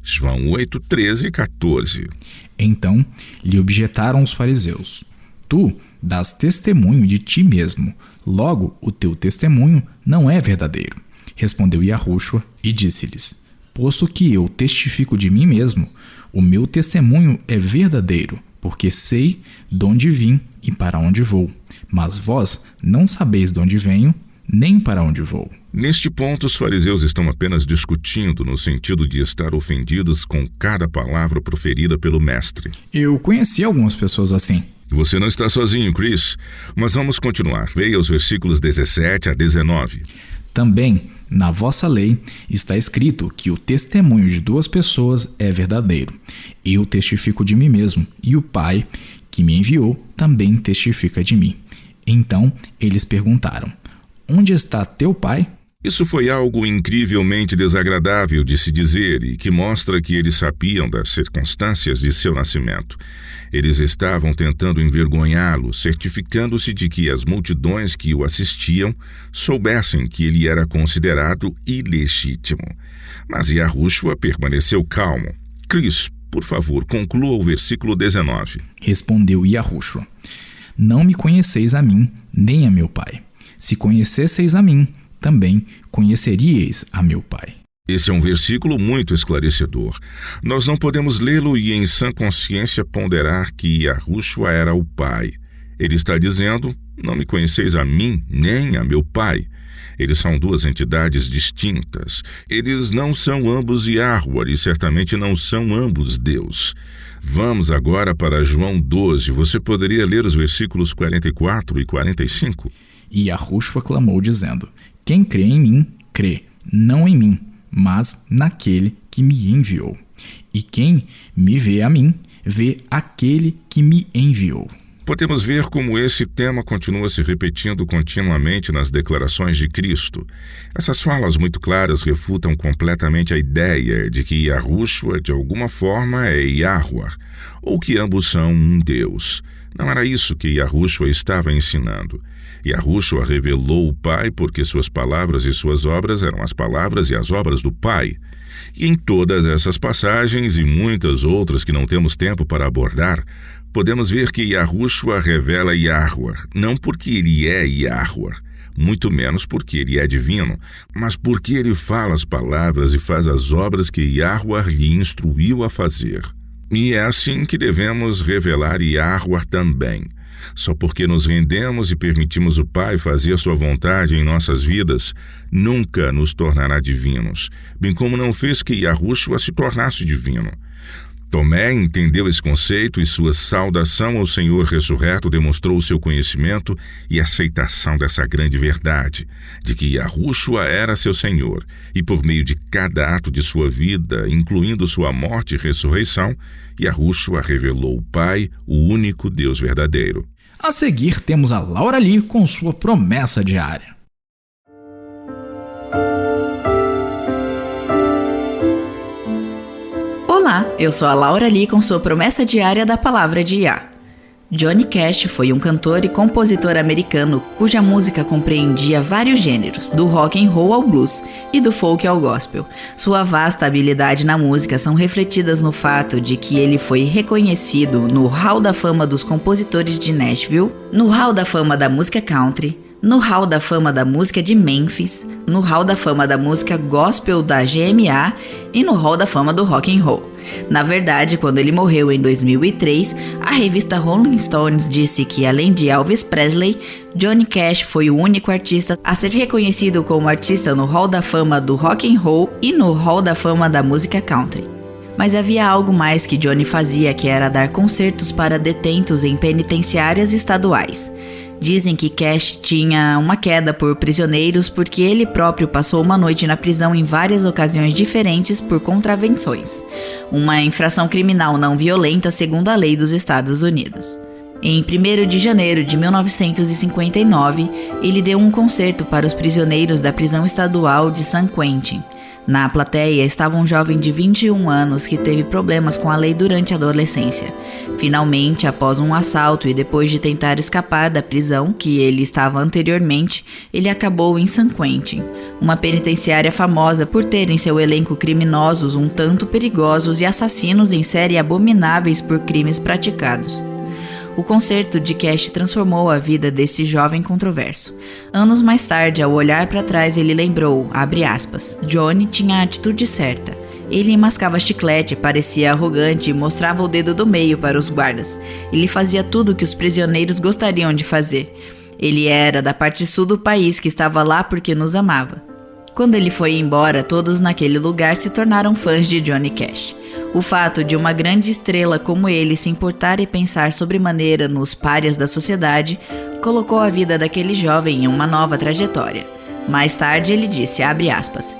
João 8, 13 e 14. Então lhe objetaram os fariseus: Tu dás testemunho de ti mesmo, logo o teu testemunho não é verdadeiro. Respondeu Yahushua e disse-lhes: Posto que eu testifico de mim mesmo, o meu testemunho é verdadeiro, porque sei de onde vim e para onde vou. Mas vós não sabeis de onde venho, nem para onde vou. Neste ponto, os fariseus estão apenas discutindo no sentido de estar ofendidos com cada palavra proferida pelo mestre. Eu conheci algumas pessoas assim. Você não está sozinho, Chris, mas vamos continuar. Leia os versículos 17 a 19. Também, na vossa lei, está escrito que o testemunho de duas pessoas é verdadeiro. Eu testifico de mim mesmo, e o Pai, que me enviou, também testifica de mim. Então, eles perguntaram: Onde está teu pai? Isso foi algo incrivelmente desagradável de se dizer e que mostra que eles sabiam das circunstâncias de seu nascimento. Eles estavam tentando envergonhá-lo, certificando-se de que as multidões que o assistiam soubessem que ele era considerado ilegítimo. Mas Yahushua permaneceu calmo. Chris, por favor, conclua o versículo 19. Respondeu Yahushua: Não me conheceis a mim, nem a meu pai. Se conhecesseis a mim, também conheceríeis a meu Pai. Esse é um versículo muito esclarecedor. Nós não podemos lê-lo e em sã consciência ponderar que Yahushua era o Pai. Ele está dizendo: não me conheceis a mim, nem a meu Pai. Eles são duas entidades distintas. Eles não são ambos Yahweh e certamente não são ambos Deus. Vamos agora para João 12. Você poderia ler os versículos 44 e 45? E Yahushua clamou, dizendo: Quem crê em mim, crê, não em mim, mas naquele que me enviou. E quem me vê a mim, vê aquele que me enviou. Podemos ver como esse tema continua se repetindo continuamente nas declarações de Cristo. Essas falas muito claras refutam completamente a ideia de que Yahushua, de alguma forma, é Yahweh, ou que ambos são um Deus. Não era isso que Yahushua estava ensinando. Yahushua revelou o Pai porque suas palavras e suas obras eram as palavras e as obras do Pai. E em todas essas passagens e muitas outras que não temos tempo para abordar, podemos ver que Yahushua revela Yahweh, não porque ele é Yahweh, muito menos porque ele é divino, mas porque ele fala as palavras e faz as obras que Yahweh lhe instruiu a fazer. E é assim que devemos revelar Yahweh também. Só porque nos rendemos e permitimos o Pai fazer sua vontade em nossas vidas, nunca nos tornará divinos, bem como não fez que Yahushua se tornasse divino. Tomé entendeu esse conceito e sua saudação ao Senhor ressurreto demonstrou seu conhecimento e aceitação dessa grande verdade, de que Yahushua era seu Senhor, e por meio de cada ato de sua vida, incluindo sua morte e ressurreição, Yahushua revelou o Pai, o único Deus verdadeiro. A seguir temos a Laura Lee com sua promessa diária. Olá, eu sou a Laura Lee com sua promessa diária da Palavra de Yah. Johnny Cash foi um cantor e compositor americano cuja música compreendia vários gêneros, do rock and roll ao blues e do folk ao gospel. Sua vasta habilidade na música são refletidas no fato de que ele foi reconhecido no Hall da Fama dos Compositores de Nashville, no Hall da Fama da Música Country, no Hall da Fama da Música de Memphis, no Hall da Fama da Música Gospel da GMA e no Hall da Fama do Rock and Roll. Na verdade, quando ele morreu em 2003, a revista Rolling Stones disse que, além de Elvis Presley, Johnny Cash foi o único artista a ser reconhecido como artista no Hall da Fama do Rock and Roll e no Hall da Fama da Música Country. Mas havia algo mais que Johnny fazia, que era dar concertos para detentos em penitenciárias estaduais. Dizem que Cash tinha uma queda por prisioneiros porque ele próprio passou uma noite na prisão em várias ocasiões diferentes por contravenções, uma infração criminal não violenta segundo a lei dos Estados Unidos. Em 1º de janeiro de 1959, ele deu um concerto para os prisioneiros da prisão estadual de San Quentin. Na plateia estava um jovem de 21 anos que teve problemas com a lei durante a adolescência. Finalmente, após um assalto e depois de tentar escapar da prisão que ele estava anteriormente, ele acabou em San Quentin, uma penitenciária famosa por ter em seu elenco criminosos um tanto perigosos e assassinos em série abomináveis por crimes praticados. O concerto de Cash transformou a vida desse jovem controverso. Anos mais tarde, ao olhar para trás, ele lembrou, abre aspas, Johnny tinha a atitude certa. Ele mascava chiclete, parecia arrogante e mostrava o dedo do meio para os guardas. Ele fazia tudo o que os prisioneiros gostariam de fazer. Ele era da parte sul do país que estava lá porque nos amava. Quando ele foi embora, todos naquele lugar se tornaram fãs de Johnny Cash. O fato de uma grande estrela como ele se importar e pensar sobremaneira nos párias da sociedade colocou a vida daquele jovem em uma nova trajetória. Mais tarde ele disse, abre aspas,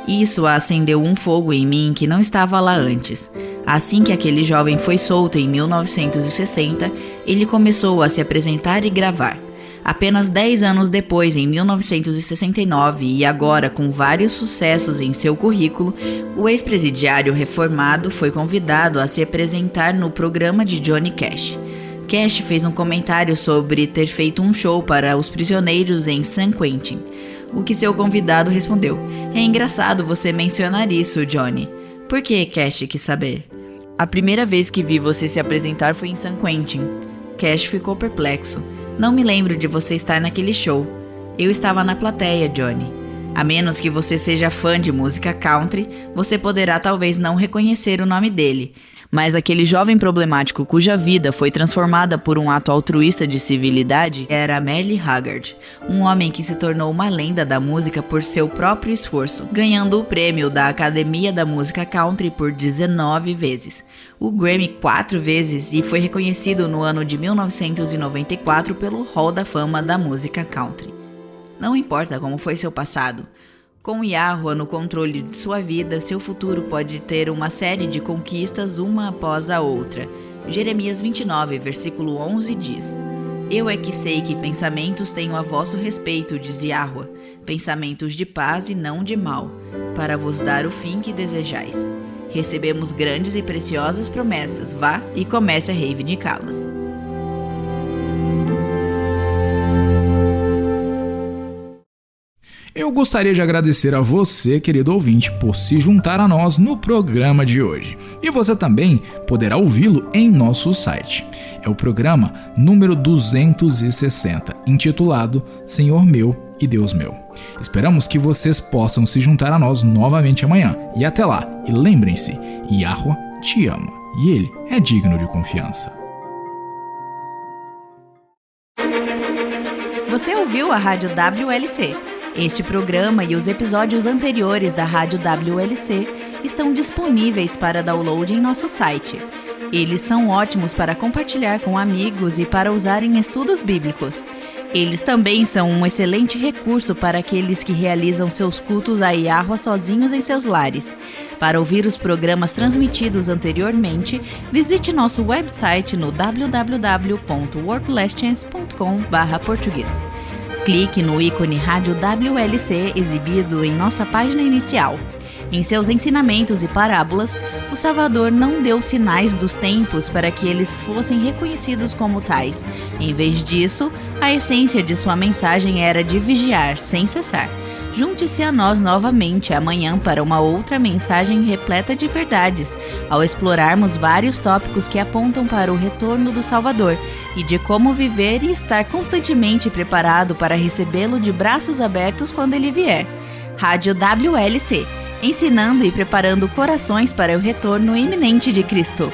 isso acendeu um fogo em mim que não estava lá antes. Assim que aquele jovem foi solto em 1960, ele começou a se apresentar e gravar. Apenas 10 anos depois, em 1969, e agora com vários sucessos em seu currículo, o ex-presidiário reformado foi convidado a se apresentar no programa de Johnny Cash. Cash fez um comentário sobre ter feito um show para os prisioneiros em San Quentin, o que seu convidado respondeu, é engraçado você mencionar isso, Johnny. Por que, Cash quis saber? A primeira vez que vi você se apresentar foi em San Quentin. Cash ficou perplexo. Não me lembro de você estar naquele show. Eu estava na plateia, Johnny. A menos que você seja fã de música country, você poderá talvez não reconhecer o nome dele. Mas aquele jovem problemático cuja vida foi transformada por um ato altruísta de civilidade era Merle Haggard, um homem que se tornou uma lenda da música por seu próprio esforço, ganhando o prêmio da Academia da Música Country por 19 vezes, o Grammy 4 vezes e foi reconhecido no ano de 1994 pelo Hall da Fama da Música Country. Não importa como foi seu passado, com Yahuwah no controle de sua vida, seu futuro pode ter uma série de conquistas uma após a outra. Jeremias 29, versículo 11 diz: Eu é que sei que pensamentos tenho a vosso respeito, diz Yahuwah, pensamentos de paz e não de mal, para vos dar o fim que desejais. Recebemos grandes e preciosas promessas, vá e comece a reivindicá-las. Eu gostaria de agradecer a você, querido ouvinte, por se juntar a nós no programa de hoje. E você também poderá ouvi-lo em nosso site. É o programa número 260, intitulado Senhor Meu e Deus Meu. Esperamos que vocês possam se juntar a nós novamente amanhã. E até lá, e lembrem-se, Yahuwah te ama e Ele é digno de confiança. Você ouviu a Rádio WLC. Este programa e os episódios anteriores da Rádio WLC estão disponíveis para download em nosso site. Eles são ótimos para compartilhar com amigos e para usar em estudos bíblicos. Eles também são um excelente recurso para aqueles que realizam seus cultos a Yahweh sozinhos em seus lares. Para ouvir os programas transmitidos anteriormente, visite nosso website no www.worldlessons.com/português. Clique no ícone Rádio WLC exibido em nossa página inicial. Em seus ensinamentos e parábolas, o Salvador não deu sinais dos tempos para que eles fossem reconhecidos como tais. Em vez disso, a essência de sua mensagem era de vigiar sem cessar. Junte-se a nós novamente amanhã para uma outra mensagem repleta de verdades, ao explorarmos vários tópicos que apontam para o retorno do Salvador e de como viver e estar constantemente preparado para recebê-lo de braços abertos quando ele vier. Rádio WLC, ensinando e preparando corações para o retorno iminente de Cristo.